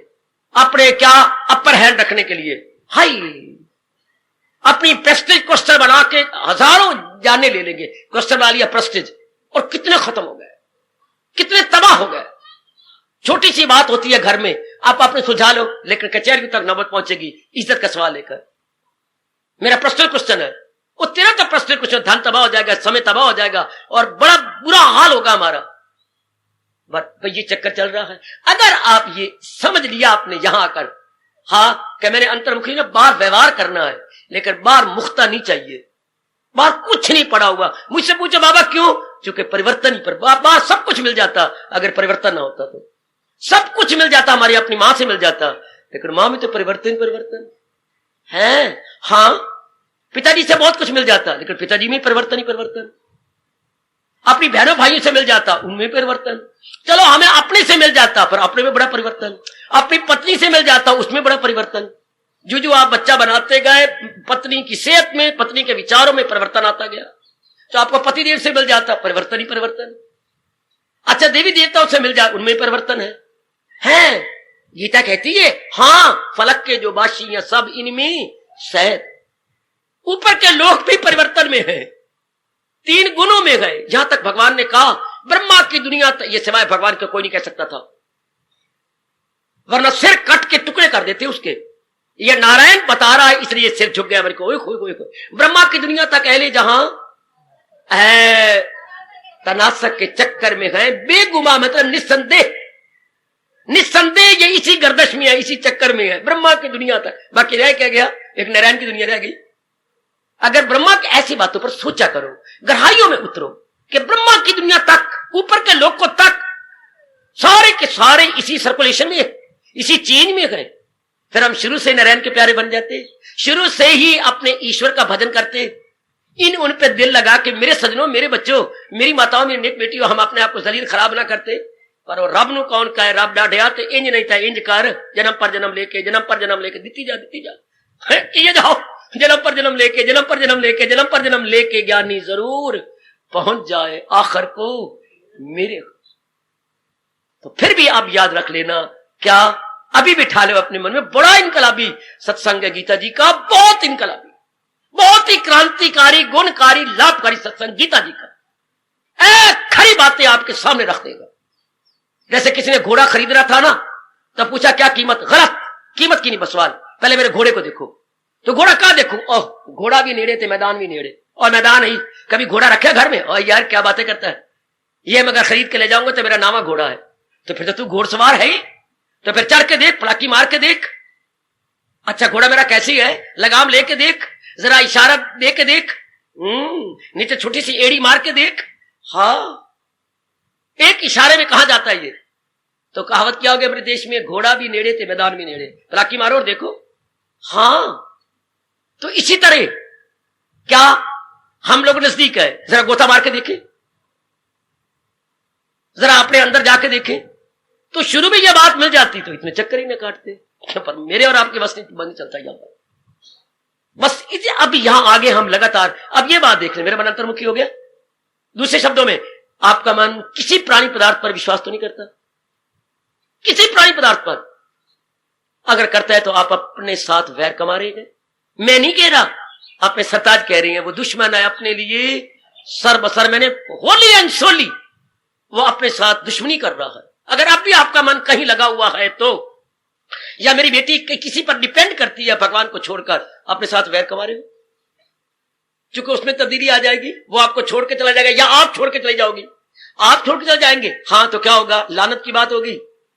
Speaker 2: अपने क्या अपर हैंड रखने के लिए। हाय, अपनी प्रेस्टीज क्वेश्चन बना के हजारों जाने ले लेंगे, क्वेश्चन बना लिया प्रेस्टीज, और कितने खत्म हो गए, कितने तबाह हो गए। छोटी सी बात होती है घर में, आप अपने सुलझा लो, लेकिन कचहरी तक नौबत पहुंचेगी इज्जत का सवाल लेकर। मेरा प्रश्न क्वेश्चन है, वो तेरा तो प्रश्न क्वेश्चन, धन तबाह हो जाएगा, समय तबाह हो जाएगा और बड़ा बुरा हाल होगा हमारा। बट ये चक्कर चल रहा है। अगर आप ये समझ लिया आपने यहां आकर, हाँ कि मैंने अंतर्मुखी में बाहर व्यवहार करना है, लेकिन बाहर मुख्ता नहीं चाहिए, बाहर कुछ नहीं पड़ा हुआ। मुझसे पूछो बाबा क्यों? क्योंकि परिवर्तन ही पर, बाहर सब कुछ मिल जाता, अगर परिवर्तन ना होता तो सब कुछ मिल जाता, हमारी अपनी मां से मिल जाता, लेकिन मां में तो परिवर्तन है। हाँ, पिताजी से बहुत कुछ मिल जाता, लेकिन पिताजी में परिवर्तन ही परिवर्तन। अपनी बहनों भाइयों से मिल जाता, उनमें परिवर्तन। चलो हमें अपने से मिल जाता, पर अपने में बड़ा परिवर्तन। अपनी पत्नी से मिल जाता, उसमें बड़ा परिवर्तन। जो आप बच्चा बनाते गए, पत्नी की सेहत में, पत्नी के विचारों में परिवर्तन आता गया। तो आपको पतिदेव से मिल जाता, परिवर्तन ही परिवर्तन। अच्छा, देवी देवताओं से मिल जाए, उनमें परिवर्तन है। गीता कहती है, हाँ फलक के जो बाशी हैं सब इनमें शहद। ऊपर के लोग भी परिवर्तन में है, 3 गुणों में गए। जहां तक भगवान ने कहा ब्रह्मा की दुनिया, ये सिवाय भगवान को कोई नहीं कह सकता था, वरना सिर कट के टुकड़े कर देते उसके। ये नारायण बता रहा है, इसलिए सिर झुक गया मेरे को। ओए खोए खोए खोए, ब्रह्मा की दुनिया तक अहले जहां है तनासक के चक्कर में है, बेगुमा मतलब निस्संदेह, निस्संदेह ये इसी गर्दश में है, इसी चक्कर में है ब्रह्मा की दुनिया तक। बाकी रह क्या गया, एक नारायण की दुनिया रह गई। अगर ब्रह्मा की ऐसी बातों पर सोचा करो, गहराइयों में उतरो कि ब्रह्मा की दुनिया तक, ऊपर के लोग को तक, सारे के सारे इसी सर्कुलेशन में, इसी चेंज में गए, फिर हम शुरू से नारायण के प्यारे बन जाते, शुरू से ही अपने ईश्वर का भजन करते, इन उन पे दिल लगा के मेरे सजनों, मेरे बच्चों, मेरी माताओं, मेरी नेक बेटियों, हम अपने आप को जलील खराब ना करते। पर वो रब नु कौन कहे, रब डाढ़िया तो इंज नहीं था, इंज कर, जन्म पर जन्म लेके, जन्म पर जन्म लेके दिती जा, ये जाओ, जन्म पर जन्म लेके, जन्म पर जन्म लेके, जन्म पर जन्म लेके ज्ञानी जरूर पहुंच जाए आखिर को मेरे। तो फिर भी आप याद रख लेना, क्या अभी बिठा लो अपने मन में, बड़ा इनकलाबी सत्संग है गीता जी का, बहुत इनकलाबी, बहुत ही क्रांतिकारी, गुणकारी, लाभकारी सत्संग गीता जी का। खरी बातें आपके सामने रख देगा। जैसे किसी ने घोड़ा खरीद रहा था ना, तब पूछा क्या कीमत, गलत कीमत की नहीं बस सवाल, पहले मेरे घोड़े को देखो। तो घोड़ा कहां देखो, ओह घोड़ा भी नेड़े थे, मैदान भी नेड़े, और मैदान ही कभी घोड़ा रखे घर में, और यार क्या बातें करता है ये, मैं अगर खरीद के ले जाऊंगा तो मेरा नामा घोड़ा है, तो फिर तो तू घोड़सवार है ही, तो फिर चढ़ के देख, पड़ाकी मार के देख, अच्छा घोड़ा मेरा कैसी है, लगाम लेके देख, जरा इशारा दे के देख, नीचे छोटी सी एड़ी मार के देख, हाँ एक इशारे में कहा जाता है ये। तो कहावत क्या हो गया अपने देश में, घोड़ा भी नेड़े थे मैदान भी नेड़े, पड़ाकी मारो और देखो। हाँ तो इसी तरह क्या हम लोग नजदीक है, जरा गोता मार के देखें, जरा अपने अंदर जाके देखें, तो शुरू में यह बात मिल जाती तो इतने चक्कर ही न काटते, पर मेरे और आपके बस नहीं बंद चलता यहां पर, बस इसे अब यहां आगे हम लगातार अब ये बात देख रहे, मेरा मन अंतर्मुखी हो गया। दूसरे शब्दों में आपका मन किसी प्राणी पदार्थ पर विश्वास तो नहीं करता, किसी प्राणी पदार्थ पर अगर करता है तो आप अपने साथ वैर कमा रहे हैं। मैं नहीं कह रहा, अपने सरताज कह रही हैं, वो दुश्मन है अपने लिए सर बसर, मैंने होली एंड सोली वो अपने साथ दुश्मनी कर रहा है। अगर अब भी आपका मन कहीं लगा हुआ है तो, या मेरी बेटी किसी पर डिपेंड करती है भगवान को छोड़कर, अपने साथ वैर कमा रहे हो, क्योंकि उसमें तब्दीली आ जाएगी, वो आपको छोड़ के चला जाएगा या आप छोड़ के चले जाओगी, आप छोड़ के चले जाएंगे, हाँ तो क्या होगा, लानत की बात होगी।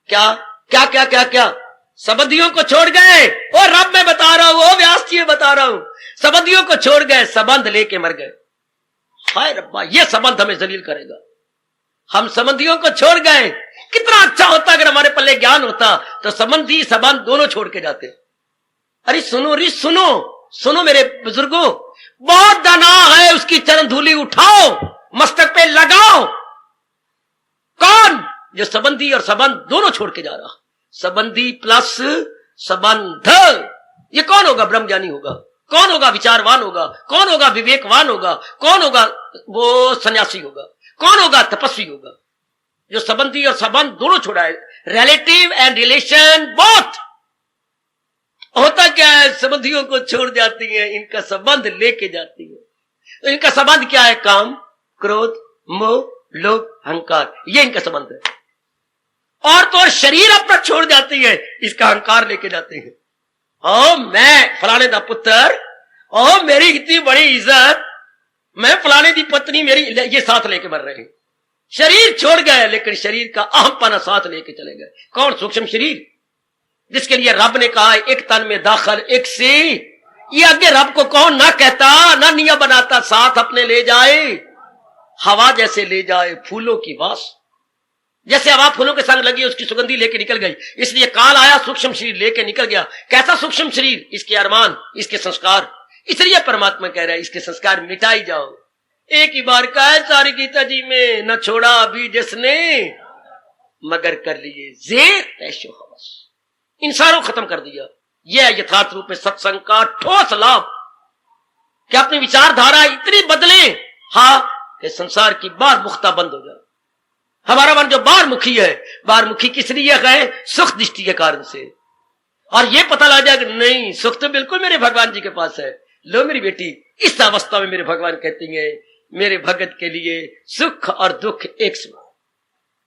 Speaker 2: क्या क्या क्या क्या क्या संबंधियों को छोड़ गए, ओ रब मैं बता रहा हूं, ओ व्यास जी बता रहा हूं, संबंधियों को छोड़ गए, संबंध लेके मर गए। हाय रब्बा, ये संबंध हमें जलील करेगा। हम संबंधियों को छोड़ गए, कितना अच्छा होता अगर हमारे पल्ले ज्ञान होता, तो संबंधी संबंध दोनों छोड़ के जाते। अरे सुनो रे सुनो, सुनो मेरे बुजुर्गों, बहुत दाना है, उसकी चरण धूली उठाओ, मस्तक पे लगाओ। कौन? जो संबंधी और संबंध दोनों छोड़ के जा रहा, संबंधी प्लस संबंध, ये कौन होगा? ब्रह्मज्ञानी होगा। कौन होगा? विचारवान होगा। कौन होगा? विवेकवान होगा। कौन होगा? वो सन्यासी होगा। कौन होगा? तपस्वी होगा। जो संबंधी और संबंध दोनों छोड़ा है, रिलेटिव एंड रिलेशन बोथ। होता क्या है, संबंधियों को छोड़ जाती है, इनका संबंध लेके जाती है। तो इनका संबंध क्या है? काम, क्रोध, मोह, लोभ, अहंकार, ये इनका संबंध है। और तो और शरीर अपना छोड़ जाती है, इसका अहंकार लेके जाते हैं। ओ मैं फलाने दा पुत्र, ओ मेरी इतनी बड़ी इज्जत, मैं फलाने दी पत्नी, मेरी, ये साथ लेके मर रहे हैं। शरीर छोड़ गए, लेकिन शरीर का अहमपना साथ लेके चले गए। कौन? सूक्ष्म शरीर, जिसके लिए रब ने कहा एक तन में दाखिल एक से। ये आगे रब को कौन ना कहता, ना निया बनाता, साथ अपने ले जाए, हवा जैसे ले जाए फूलों की वास। जैसे हवा फूलों के संग लगी, उसकी सुगंधी लेके निकल गई, इसलिए काल आया, सूक्ष्म शरीर लेके निकल गया। कैसा सूक्ष्म शरीर? इसके अरमान, इसके संस्कार। इसलिए परमात्मा कह रहा है इसके संस्कार मिटाई जाओ। एक ही बार का है सारी गीता जी में, न छोड़ा अभी जिसने मगर कर लिए जेर तैशो हवस, इन सारों खत्म कर दिया। यह यथार्थ रूप में सत्संग का ठोस लाभ, कि अपनी विचारधारा इतनी बदले, हाँ, कि संसार की बार मुख्ता बंद हो जाए। हमारा मन जो बार मुखी है, बार मुखी किस लिए है? सुख दृष्टि के कारण से। और ये पता लग जाए कि नहीं, सुख तो बिल्कुल मेरे भगवान जी के पास है। लो मेरी बेटी, इस अवस्था में मेरे भगवान कहती है, मेरे भगत के लिए सुख और दुख एक समान।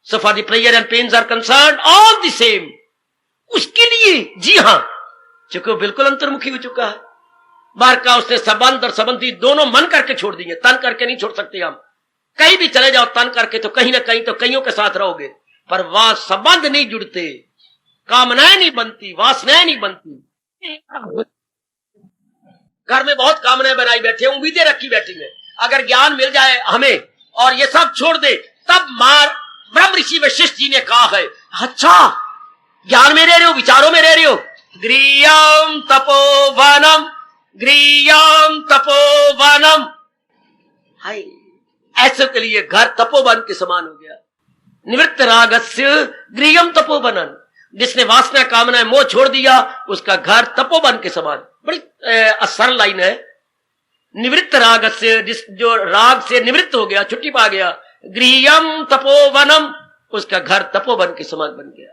Speaker 2: So for the pleasure and pains are concerned all the same। उसके लिए, जी हां, चूंकि वो बिल्कुल अंतर्मुखी हो चुका है। बाहर का उसने संबंध और संबंधी दोनों मन करके छोड़ दिए, तन करके नहीं छोड़ सकते हम। कहीं भी चले जाओ तन करके तो कहीं ना कहीं तो कईयों के साथ रहोगे, पर वहां संबंध नहीं जुड़ते, कामनाएं नहीं बनती, वासनाएं नहीं बनती। घर में बहुत कामनाएं बनाई बैठे, उम्मीदें रखी बैठी हैं, अगर ज्ञान मिल जाए हमें और ये सब छोड़ दे, तब ब्रह्म ऋषि वशिष्ठ जी ने कहा है, अच्छा ज्ञान में रह रहे हो, विचारों में रह रहे हो, गृहम तपोवनम, गृहम तपोवनम। हाय, ऐसे के लिए घर तपोवन के समान हो गया। निवृत्त रागस्य गृहम तपोवनम, जिसने वासना कामना मोह छोड़ दिया उसका घर तपोवन के समान। बड़ी सरल लाइन है। निवृत्त रागस्य, जिस जो राग से निवृत्त हो गया, छुट्टी पा गया, गृहम तपोवनम, उसका घर तपोवन के समान बन गया।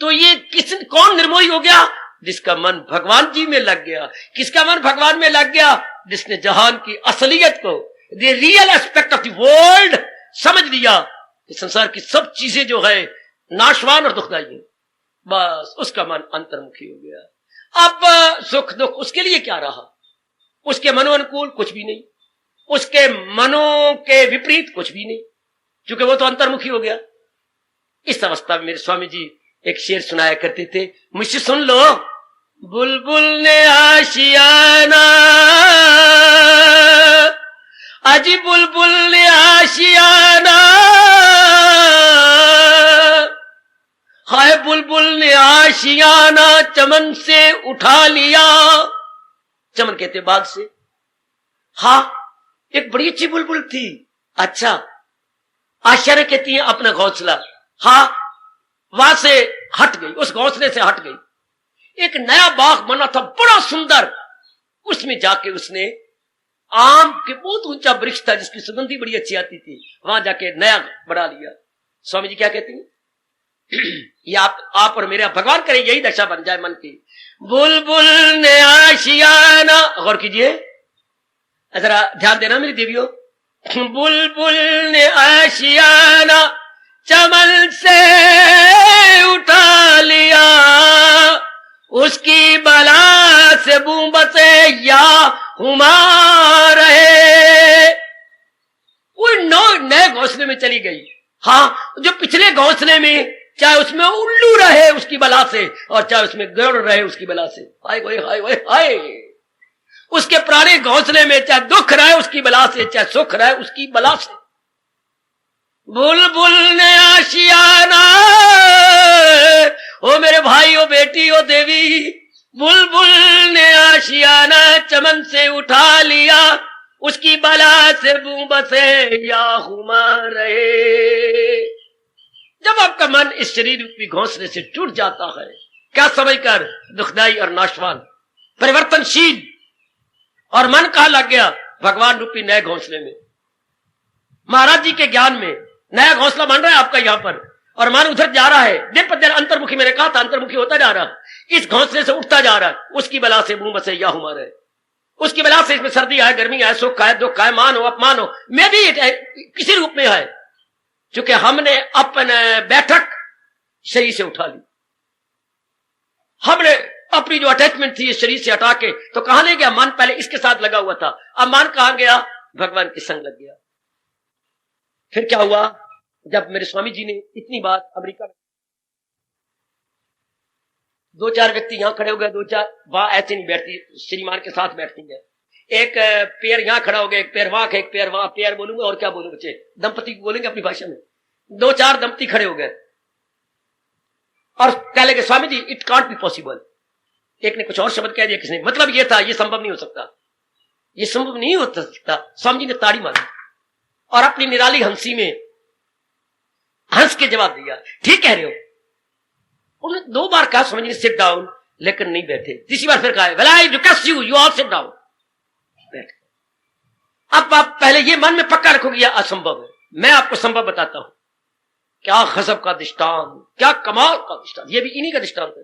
Speaker 2: तो ये कौन निर्मोही हो गया? जिसका मन भगवान जी में लग गया। किसका मन भगवान में लग गया? जिसने जहान की असलियत को, the real aspect of the world समझ लिया कि संसार की सब चीजें जो है नाशवान और दुखदाई है। बस उसका मन अंतर्मुखी हो गया। अब सुख दुख उसके लिए क्या रहा? उसके मनोअनुकूल कुछ भी नहीं, उसके मनो के विपरीत कुछ भी नहीं, क्योंकि वो तो अंतर्मुखी हो गया। इस अवस्था में मेरे स्वामी जी एक शेर सुनाया करते थे, मुझसे सुन लो। बुलबुल ने आशियाना, अजी बुलबुल ने आशियाना, हाय बुलबुल ने आशियाना चमन से उठा लिया। चमन कहते बाग से। हाँ, एक बड़ी अच्छी बुलबुल थी। अच्छा, आशियाना कहती है अपना घोंसला। हाँ, वहां से हट गई, उस घोंसले से हट गई। एक नया बाग बना था बड़ा सुंदर, उसमें जाके उसने आम के बहुत ऊंचा वृक्ष था जिसकी सुगंधी बड़ी अच्छी आती थी, वहां जाके नया बढ़ा लिया। स्वामी जी क्या कहते हैं? ये आप और मेरा भगवान करे यही दशा बन जाए मन की। बुलबुल ने आशियाना, गौर कीजिए, जरा ध्यान देना मेरी देवियों। बुलबुल ने आशियाना चमन से उठा लिया, उसकी बला से बूंबसे या हुमा रहे। वो नए घोंसले में चली गई। हाँ, जो पिछले घोंसले में चाहे उसमें उल्लू रहे उसकी बला से, और चाहे उसमें गरुड़ रहे उसकी बला से, हाय हाय हाय हाय हाय। उसके पुराने घोंसले में चाहे दुख रहे उसकी बला से, चाहे सुख रहे उसकी बला से। बुलबुल ने आशियाना, ओ मेरे भाई, ओ बेटी, ओ देवी, बुलबुल ने आशियाना चमन से उठा लिया, उसकी बला से बूंबसे या हुमा रहे। जब आपका मन इस शरीर रूपी घोंसले से टूट जाता है, क्या समझकर? दुखदाई और नाशवान, परिवर्तनशील, और मन कहां लग गया? भगवान रूपी नए घोंसले में, महाराज जी के ज्ञान में। नया घोंसला बन रहा है आपका यहां पर, और मन उधर जा रहा है, दिन पर दिन अंतर्मुखी। मैंने कहा था अंतर्मुखी होता जा रहा, इस घोंसले से उठता जा रहा है। उसकी बला से मुंह बसे या हुमा रहे, उसकी बला से इसमें सर्दी है, गर्मी है, सुख है, दुख है, मान हो अपमान हो, मैं भी किसी रूप में है, क्योंकि हमने अपने बैठक शरीर से उठा ली। हमने अपनी जो अटैचमेंट थी इस शरीर से हटा के तो कहां ले गया? मन पहले इसके साथ लगा हुआ था, अब मन कहां गया? भगवान के संग लग गया। फिर क्या हुआ? जब मेरे स्वामी जी ने इतनी बात अमेरिका में, दो चार व्यक्ति यहां खड़े हो गए, दो चार वहां ऐसे नहीं बैठती, श्रीमान के साथ बैठती है। एक पैर यहां खड़ा हो गया, एक पैर वहां, एक पैर वहां। पैर बोलूंगा और क्या बोलूं बच्चे, दंपति बोलेंगे अपनी भाषा में। दो चार दंपति खड़े हो गए और कह लगे Swami ji it can't be possible. एक ने कुछ और शब्द कह दिया, किसने, मतलब ये था ये संभव नहीं हो सकता, ये संभव नहीं हो सकता। स्वामी जी ने ताड़ी मारी और अपनी निराली हंसी में हंस के जवाब दिया, ठीक कह रहे हो। उन्होंने दो बार कहा स्वामी जी ने सिट डाउन, लेकिन नहीं बैठे। तीसरी बार फिर कहा well I request you, you all sit down. बैठ। अब आप पहले ये मन में पक्का रखोगे यह असंभव है, मैं आपको संभव बताता हूं। क्या गजब का दृष्टांत, क्या कमाल का दृष्टांत, ये भी इन्हीं का दृष्टांत है।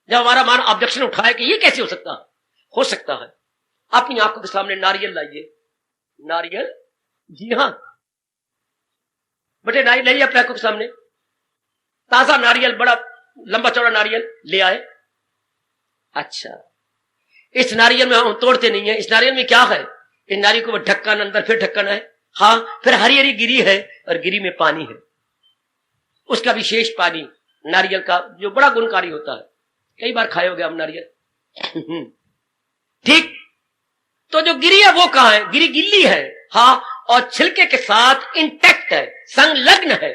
Speaker 2: जब हमारा मन ऑब्जेक्शन उठाए कि ये कैसे हो सकता है, हो सकता है। अपनी आंखों के सामने नारियल लाइए, नारियल, जी हां बेटे, नारियल लाइए अपनी आंखों के सामने, ताजा नारियल, बड़ा लंबा चौड़ा नारियल ले आए। अच्छा, इस नारियल में हम तोड़ते नहीं है। इस नारियल में क्या है? इस नारियल को ढक्कन, अंदर फिर ढक्कन है, हाँ, फिर हरी हरी गिरी है और गिरी में पानी है, उसका विशेष पानी नारियल का जो बड़ा गुणकारी होता है। कई बार खाए होगे आप नारियल। ठीक, तो जो गिरी है वो कहां है? गिरी गिल्ली है, हाँ, और छिलके के साथ इंटैक्ट है, संलग्न है।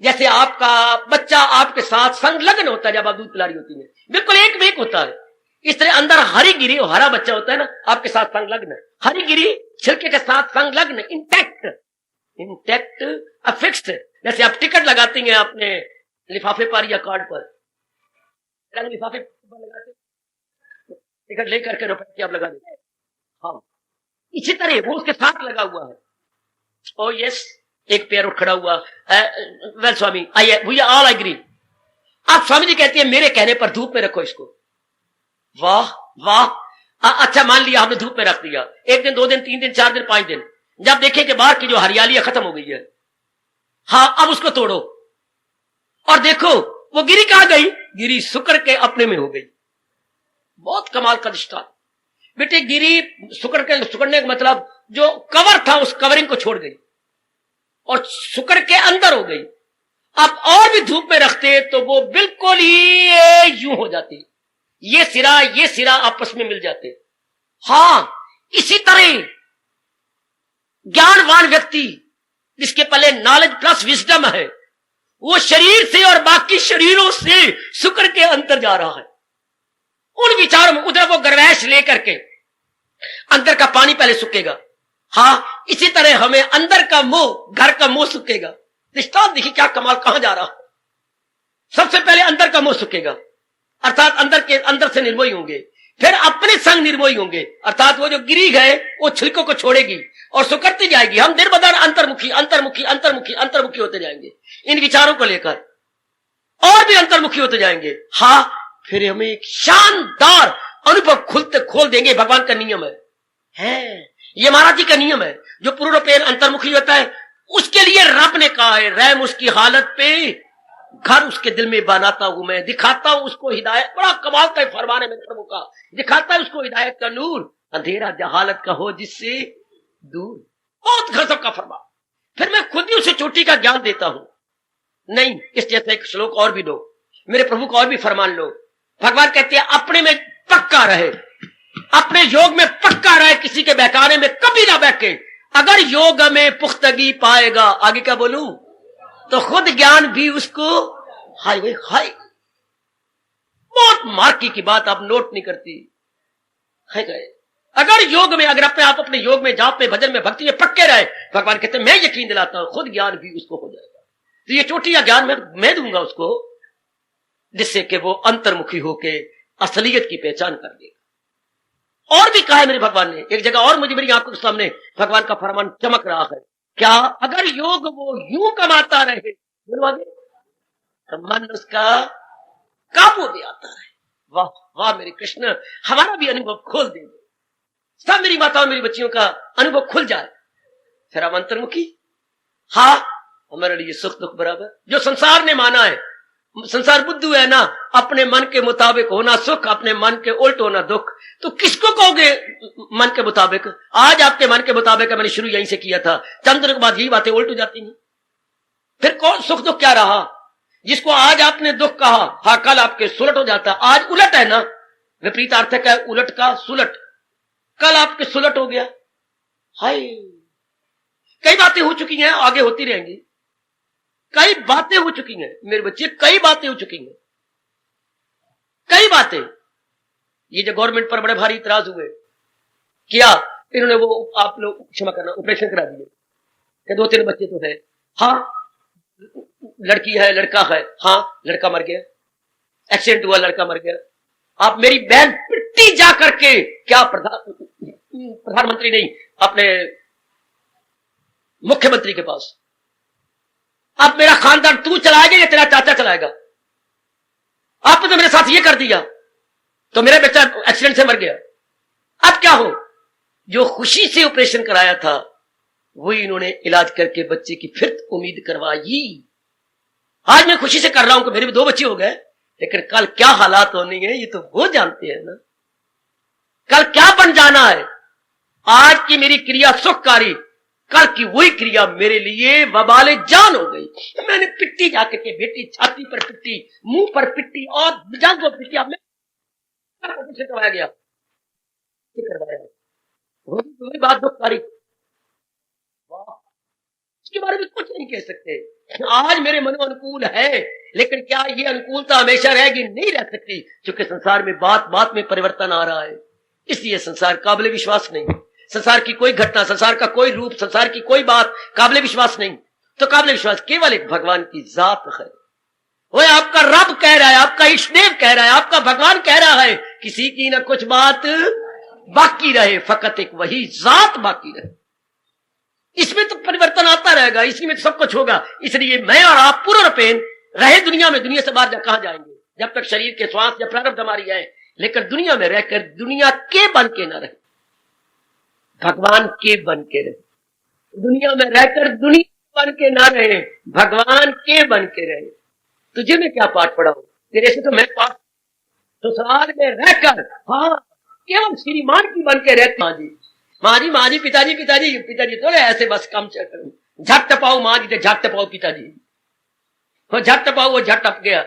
Speaker 2: जैसे आपका बच्चा आपके साथ संलग्न होता है जब आप दूध पिला रही होती है, बिल्कुल एक में एक होता है। इस तरह अंदर हरी गिरी, हरा बच्चा होता है ना, आपके साथ संलग्न, हरी गिरी छिलके के साथ संलग्न, इंटैक्ट, इंटैक्ट अफिक्स्ड। जैसे आप टिकट लगाती हैं अपने लिफाफे पर या कार्ड पर, रंग लिफाफे पर लगाते, टिकट लेकर के रुपए की आप लगा देते, हाँ, इसी तरह वो उसके साथ लगा हुआ है। ओ यस, एक पैर उठ खड़ा हुआ, well Swami, we all agree. आप स्वामी जी कहती है मेरे कहने पर धूप में रखो इसको। वाह वाह, अच्छा मान लिया हमने धूप में रख दिया, 1 दिन 2 दिन 3 दिन 4 दिन 5 दिन, जब देखें कि बाहर की जो हरियाली है खत्म हो गई है, हाँ, अब उसको तोड़ो और देखो वो गिरी कहां गई? गिरी सुकर के अपने में हो गई। बहुत कमाल का दृष्टांत बेटे। गिरी सुकड़ने का मतलब जो कवर था उस कवरिंग को छोड़ गई और सुकड़ के अंदर हो गई। अब और भी धूप में रखते तो वो बिल्कुल ही यूं हो जाती, ये सिरा आपस में मिल जाते। हाँ, इसी तरह ज्ञानवान व्यक्ति जिसके पहले नॉलेज प्लस विजडम है, वो शरीर से और बाकी शरीरों से सुकड़ के अंदर जा रहा है। उन विचारों में उधर वो गर्वैश लेकर के अंदर का पानी पहले सूखेगा, हाँ, इसी तरह हमें अंदर का मुंह, घर का मुंह सूखेगा। दृष्टांत देखिए क्या कमाल, कहां जा रहा है। सबसे पहले अंदर का मुंह सूखेगा, अर्थात अंदर से निर्मोही होंगे, फिर अपने संग निर्मोही होंगे, अर्थात वो जो गिरी है वो छिलकों को छोड़ेगी और सुकड़ती जाएगी। हम दिन ब दिन अंतर्मुखी अंतर्मुखी अंतर्मुखी अंतर्मुखी होते जाएंगे इन विचारों को लेकर, और भी अंतर्मुखी होते जाएंगे। हाँ, फिर हमें एक शानदार अनुभव खोल देंगे। भगवान का नियम है, ये महाराज जी का नियम है। जो पूर्णपेन अंतर्मुखी होता है उसके लिए रब ने कहा है, रहम उसकी हालत पे, घर उसके दिल में बनाता हूं मैं, दिखाता हूं उसको हिदायत। बड़ा कमाल का फरमान है मेरे प्रभु का, दिखाता है उसको हिदायत का नूर, अंधेरा जहालत का हो जिससे दूर। बहुत गजब का फरमान। फिर मैं खुद ही उसे चोटी का ज्ञान देता हूं। नहीं, इस जैसा एक श्लोक और भी लो, मेरे प्रभु का और भी फरमान लो। भगवान कहते हैं अपने में पक्का रहे, अपने योग में पक्का रहे, किसी के बहकाने में कभी ना बहके। अगर योग में पुख्तगी पाएगा, आगे क्या बोलूं, तो खुद ज्ञान भी उसको हाय वे हाय। बहुत मार्की की बात आप नोट नहीं करती है गए। अगर योग में, अगर अपने आप अपने योग में, जाप में, भजन में, भक्ति में पक्के रहे, भगवान कहते हैं मैं यकीन दिलाता हूं खुद ज्ञान भी उसको हो जाएगा। तो ये चोटी या ज्ञान मैं दूंगा उसको, जिससे कि वो अंतर्मुखी होके असलियत की पहचान कर देगा। और भी कहा है मेरे भगवान ने, एक जगह और मुझे मेरी आंखों के सामने भगवान का फरमान चमक रहा है। क्या? अगर योग वो यूं कमाता रहे तो मन उसका काबू में आता है। वाह वाह मेरे कृष्ण, हमारा भी अनुभव खोल देंगे, सब मेरी माताओं मेरी बच्चियों का अनुभव खुल जाए, फिर हम अंतर्मुखी। हाँ, हमारे लिए सुख दुख बराबर। जो संसार ने माना है, संसार बुद्धू है ना, अपने मन के मुताबिक होना सुख, अपने मन के उल्ट होना दुख। तो किसको कहोगे मन के मुताबिक? आज आपके मन के मुताबिक है, मैंने शुरू यहीं से किया था, चंद दिनों के बाद यही बातें उल्ट हो जाती हैं। फिर कौन सुख दुख क्या रहा? जिसको आज आपने दुख कहा, हाँ, कल आपके सुलट हो जाता। आज उलट है ना, विपरीत अर्थक है उलट का, सुलट। कल आपके सुलट हो गया। हाय, कई बातें हो चुकी हैं, आगे होती रहेंगी। कई बातें हो चुकी हैं मेरे बच्चे, कई बातें हो चुकी हैं, कई बातें। ये जो गवर्नमेंट पर बड़े भारी इतराज हुए, क्या इन्होंने वो, आप लोग क्षमा करना, ऑपरेशन करा दिए कि 2-3 बच्चे तो है, हाँ, लड़की है लड़का है, हाँ, लड़का मर गया, एक्सीडेंट हुआ, लड़का मर गया। आप मेरी बहन पिट्टी जा करके, क्या प्रधानमंत्री नहीं, अपने मुख्यमंत्री के पास, अब मेरा खानदान तू चलाएगा या तेरा चाचा चलाएगा? आपने तो मेरे साथ ये कर दिया, तो मेरा बच्चा एक्सीडेंट से मर गया, अब क्या हो? जो खुशी से ऑपरेशन कराया था वही इन्होंने इलाज करके बच्चे की फिर उम्मीद करवाई। आज मैं खुशी से कर रहा हूं कि मेरे भी 2 बच्चे हो गए, लेकिन कल क्या हालात होने हैं ये तो वो जानते हैं ना। कल क्या बन जाना है। आज की मेरी क्रिया सुखकारी, कल की वही क्रिया मेरे लिए वबाले जान हो गई। मैंने पिट्टी जाकर के बेटी, छाती पर पिट्टी, मुंह पर पिट्टी और जान को पिट्टी अब से करवाया गया, करवाया वही बात दुखकारी। इसके बारे में कुछ नहीं कह सकते। आज मेरे मनो अनुकूल है, लेकिन क्या ये अनुकूलता हमेशा रहेगी? नहीं रह सकती, क्योंकि संसार में बात बात में परिवर्तन आ रहा है। इसलिए संसार काबिल विश्वास नहीं। संसार की कोई घटना, संसार का कोई रूप, संसार की कोई बात काबिल विश्वास नहीं। तो काबिल विश्वास केवल एक भगवान की जात है। वो आपका रब कह रहा है, आपका इष्टदेव कह रहा है, आपका भगवान कह रहा है, किसी की ना कुछ बात बाकी रहे, फकत एक वही जात बाकी रहे। इसमें तो परिवर्तन आता रहेगा, इसी में तो सब कुछ होगा। इसलिए मैं और आप पूर्ण पेन रहे दुनिया में, दुनिया से बाहर कहां जाएंगे जब तक शरीर के श्वास या प्रारब्ध हमारी है। लेकिन दुनिया में रहकर दुनिया के बन के न रहे, भगवान के बन के रहे। दुनिया में रहकर दुनिया बन के ना रहे, भगवान के बन के रहे। तुझे मैं क्या पाठ पढ़ाऊं? तेरे से तो मैं पाठ ससुराल में रहकर, हाँ, केवल श्रीमान की बन के रहती। माँ जी, माँ जी, पिताजी, पिताजी, पिताजी तो ऐसे बस कम चल, झट टपाओ माँ जी, झट टपाओ पिताजी, वो झट टपाओ, वो झट टप गया।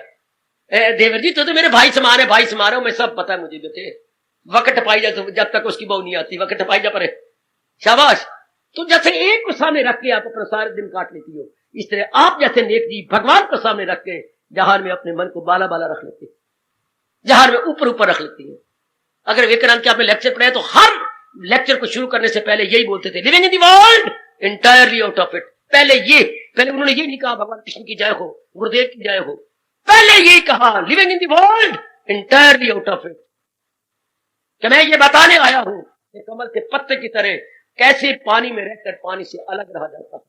Speaker 2: देवर जी तो मेरे भाई समान है, भाई समान है, मैं सब पता है मुझे बेटे। वक्त टपाई जा, जब तक उसकी बहू नहीं आती, वक्त टपाई जा परे, शाबाश। तो जैसे एक को सामने रख के आप अपना सारे दिन काट लेती हो, इस तरह आप जैसे नेक जी भगवान को सामने रख के जहान में अपने मन को बाला बाला रख लेते, जहान में ऊपर ऊपर रख लेती है। अगर विवेकानंद के आपने लेक्चर पढ़े तो हर लेक्चर को शुरू करने से पहले यही बोलते थे, living in the world entirely out of it. पहले उन्होंने ये नहीं कहा भगवान कृष्ण की जय हो, गुरुदेव की जय हो, पहले यही कहा living in the world entirely out of it, कि मैं ये बताने आया हूं कि कमल के पत्ते की तरह कैसे पानी में रहकर पानी से अलग रहा जाता है।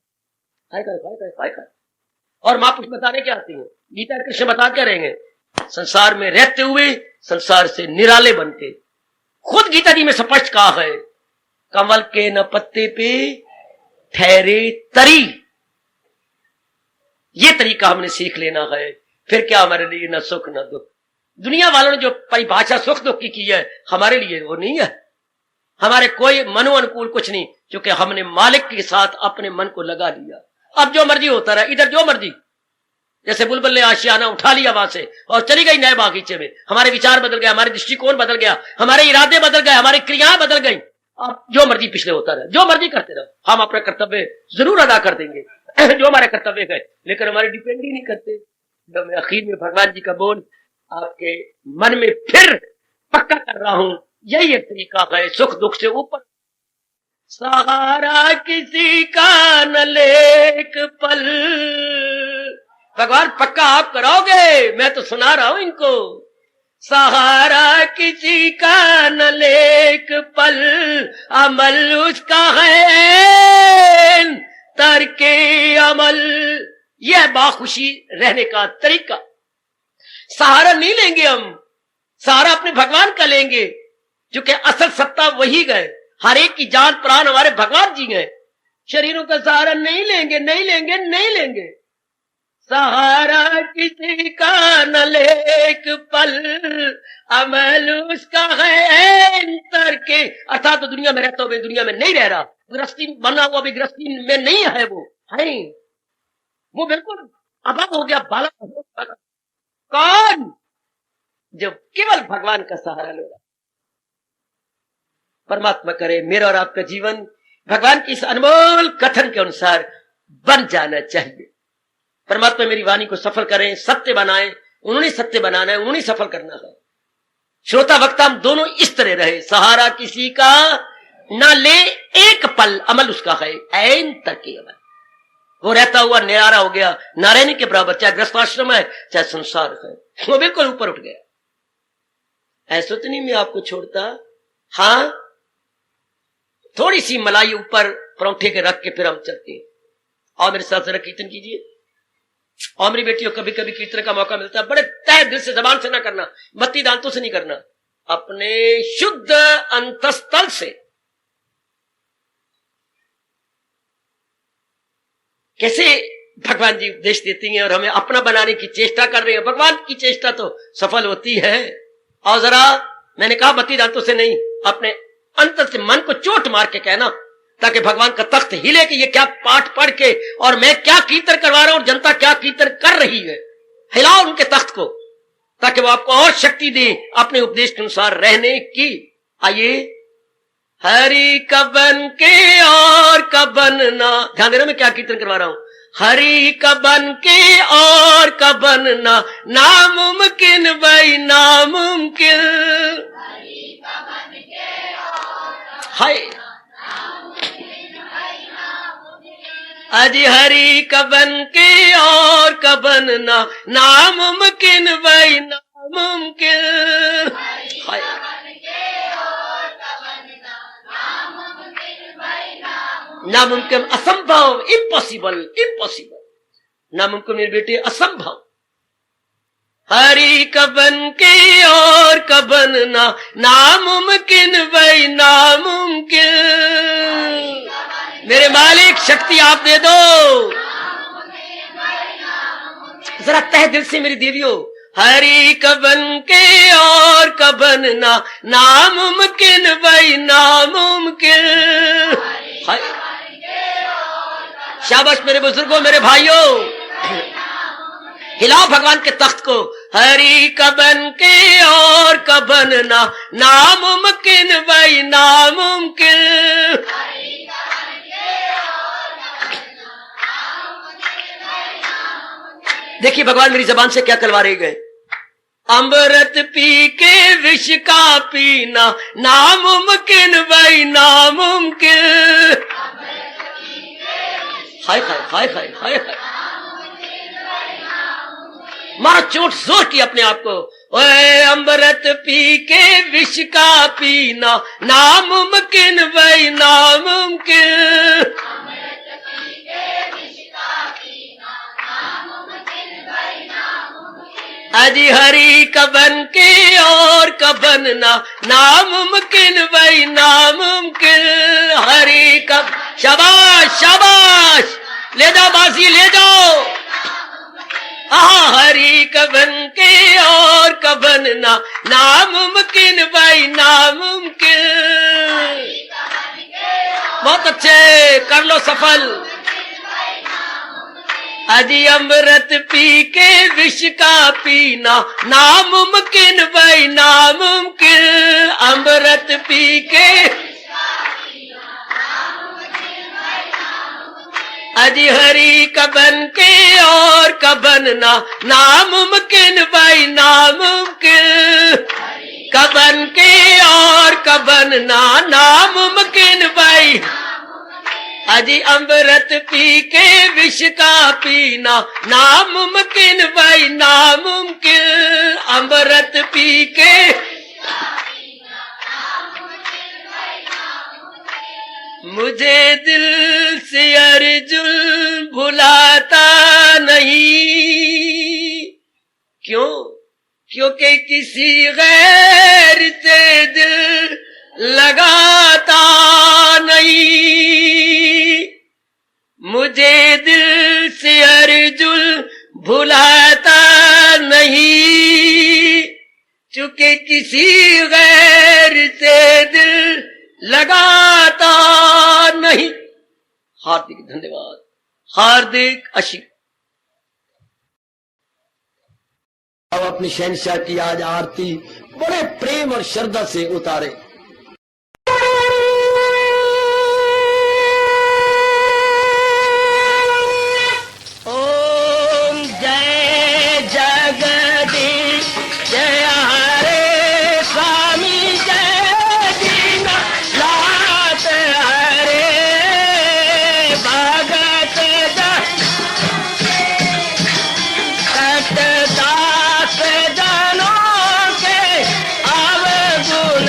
Speaker 2: और मां कुछ बताने क्या आती है, गीता कृष्ण बता क्या रहेंगे, संसार में रहते हुए संसार से निराले बनते। खुद गीता जी में स्पष्ट कहा है, कमल के न पत्ते पे ठहरे तरी। ये तरीका हमने सीख लेना है, फिर क्या हमारे लिए न सुख न दुख। दुनिया वालों ने जो परिभाषा सुख दुख की है, हमारे लिए वो नहीं है। हमारे कोई मनो अनुकूल कुछ नहीं, क्योंकि हमने मालिक के साथ अपने मन को लगा लिया। अब जो मर्जी होता रहा, इधर जो मर्जी, जैसे बुलबुल ने आशियाना उठा लिया वहां से और चली गई नए बागीचे में। हमारे विचार बदल गए, हमारे दृष्टिकोण बदल गया, हमारे इरादे बदल गए, हमारी क्रियाएं बदल गई। अब जो मर्जी पिछले होता रहे, जो मर्जी करते रहो, हम अपना कर्तव्य जरूर अदा कर देंगे जो हमारे कर्तव्य है, लेकिन हमारे डिपेंड ही नहीं करते। जब मैं आखिर में भगवान जी का बोल आपके मन में फिर पक्का कर रहा हूं, यही एक तरीका है सुख दुख से ऊपर। सहारा किसी का न लेक पल, भगवान पक्का आप कराओगे, मैं तो सुना रहा हूं इनको। सहारा किसी का न लेक पल, अमल उसका है तरके अमल। यह बाखुशी रहने का तरीका। सहारा नहीं लेंगे हम, सहारा अपने भगवान का लेंगे, क्योंकि असल सत्ता वही गए। हर एक की जान प्राण हमारे भगवान जी गए। शरीरों का सहारा नहीं लेंगे, नहीं लेंगे, नहीं लेंगे। सहारा किसी का न लेक पल, अमल उसका है अंतर के। अर्थात तो दुनिया में रहता हुआ दुनिया में नहीं रह रहा, गृहस्थी बना हुआ भी गृहस्थी में नहीं है, वो बिल्कुल अभाव हो गया, बाला। कौन? जो केवल भगवान का सहारा ले रहा। परमात्मा करे मेरा और आपका जीवन भगवान की इस अनमोल कथन के अनुसार बन जाना चाहिए। परमात्मा मेरी वाणी को सफल करें, सत्य बनाए। उन्होंने सत्य बनाना है, उन्होंने सफल करना है। श्रोता वक्ता हम दोनों इस तरह रहे। सहारा किसी का ना ले एक पल, अमल उसका है ऐन तक अमल। वो रहता हुआ निरारा हो गया, ना रहने के बराबर, चाहे गृहस्थाश्रम है चाहे संसार है, वो बिल्कुल ऊपर उठ गया। ऐसा तो नहीं मैं आपको छोड़ता, हाँ थोड़ी सी मलाई ऊपर परौंठे के रख के फिर हम चलते हैं। और मेरे साथ जरा कीर्तन कीजिए। और मेरी बेटियों कभी कभी कीर्तन का मौका मिलता है, बड़े तय दिल से, जबान से ना करना, मत्ती दांतों से नहीं करना, अपने शुद्ध अंतस्थल से। कैसे भगवान जी उपदेश देती हैं और हमें अपना बनाने की चेष्टा कर रहे हैं। भगवान की चेष्टा तो सफल होती है। और जरा मैंने कहा बत्ती दांतों से नहीं, अपने अंतर से मन को चोट मार के कहना, ताकि भगवान का तख्त हिले कि ये क्या पाठ पढ़ के और मैं क्या कीर्तन करवा रहा हूं और जनता क्या कीर्तन कर रही है। हिलाओ उनके तख्त को, ताकि वो आपको और शक्ति दे अपने उपदेश के अनुसार रहने की। आइए, हरि कबन के और कबन ना, ध्यान देना मैं क्या कीर्तन करवा रहा हूं। हरि कबन के और कबन ना, नामुमकिन भाई नामुमकिन। हाय अजी हरि कबन के और कबन ना, नामुमकिन भाई नामुमकिन। हाय नामुमकिन, असंभव, इम्पॉसिबल, इम्पॉसिबल। नामुमकिन मेरे बेटे असंभव। हरि कबन के और कबन ना, नामुमकिन भाई नामुमकिन। मेरे मालिक शक्ति आप दे दो। जरा तह दिल से मेरी देवियों, हरि कबन के और कबन ना, नामुमकिन भाई नामुमकिन। शाबाश मेरे बुजुर्गों, मेरे भाइयों, हिलाओ भगवान के तख्त को। हरि कबन के और कबन ना, नामुमकिन भाई नामुमकिन। देखिए भगवान मेरी जबान से क्या करवा रहे गए। अमृत पी के विष का पीना, नामुमकिन भाई नामुमकिन। हाय हाय हाय हाय हाय हाय, मारो चोट जोर की अपने आप को। ओए अमृत पी के विष का पीना, नामुमकिन भाई नामुमकिन। अजी हरि कबन के और कबन ना, नामुमकिन भाई नामुमकिन। हरि कब, शाबाश शाबाश, ले जाओ बाजी ले जाओ। हरि कबन के और कबन ना, नामुमकिन भाई नामुमकिन। बहुत अच्छे, कर लो सफल। अजी अमृत पी के विष का पीना, नामुमकिन भाई नामुमकिन। अमृत पी के अजी हरि कबन के और कबन ना, नामुमकिन भाई नामुमकिन। कबन के और कबन ना, नामुमकिन भाई। अजी अमृत पी के विष का पीना, नामुमकिन भाई नामुमकिन। अमृत पी के मुझे दिल से अर्जुन भुलाता नहीं। क्यों? क्योंकि किसी गैर से दिल लगाता नहीं। मुझे दिल से अर्जुन भुलाता नहीं, चूंकि किसी गैर से दिल लगाता नहीं। हार्दिक धन्यवाद, हार्दिक आशीर्वाद। अब अपनी शहंशाह की आज आरती बड़े प्रेम और श्रद्धा से उतारे। ओम जय जगदीश जय हरे स्वामी जय दीनानाथ हरे भगत दास जनों के अवगुण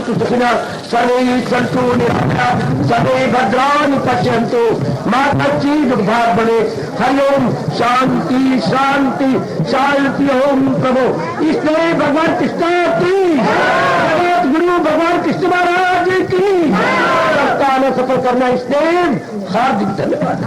Speaker 1: भद्राणि सुखिनः सर्वे सन्तु निरामयाः सर्वे भद्राणि पश्यन्तु मा कश्चित् दुःखात् भवेत्। हरि ओम शांति शांति शांति। ओम प्रभु इसलिए भगवान कृष्ण की जगत गुरु भगवान कृष्ण महाराज की सफल करना इसलिए हार्दिक धन्यवाद।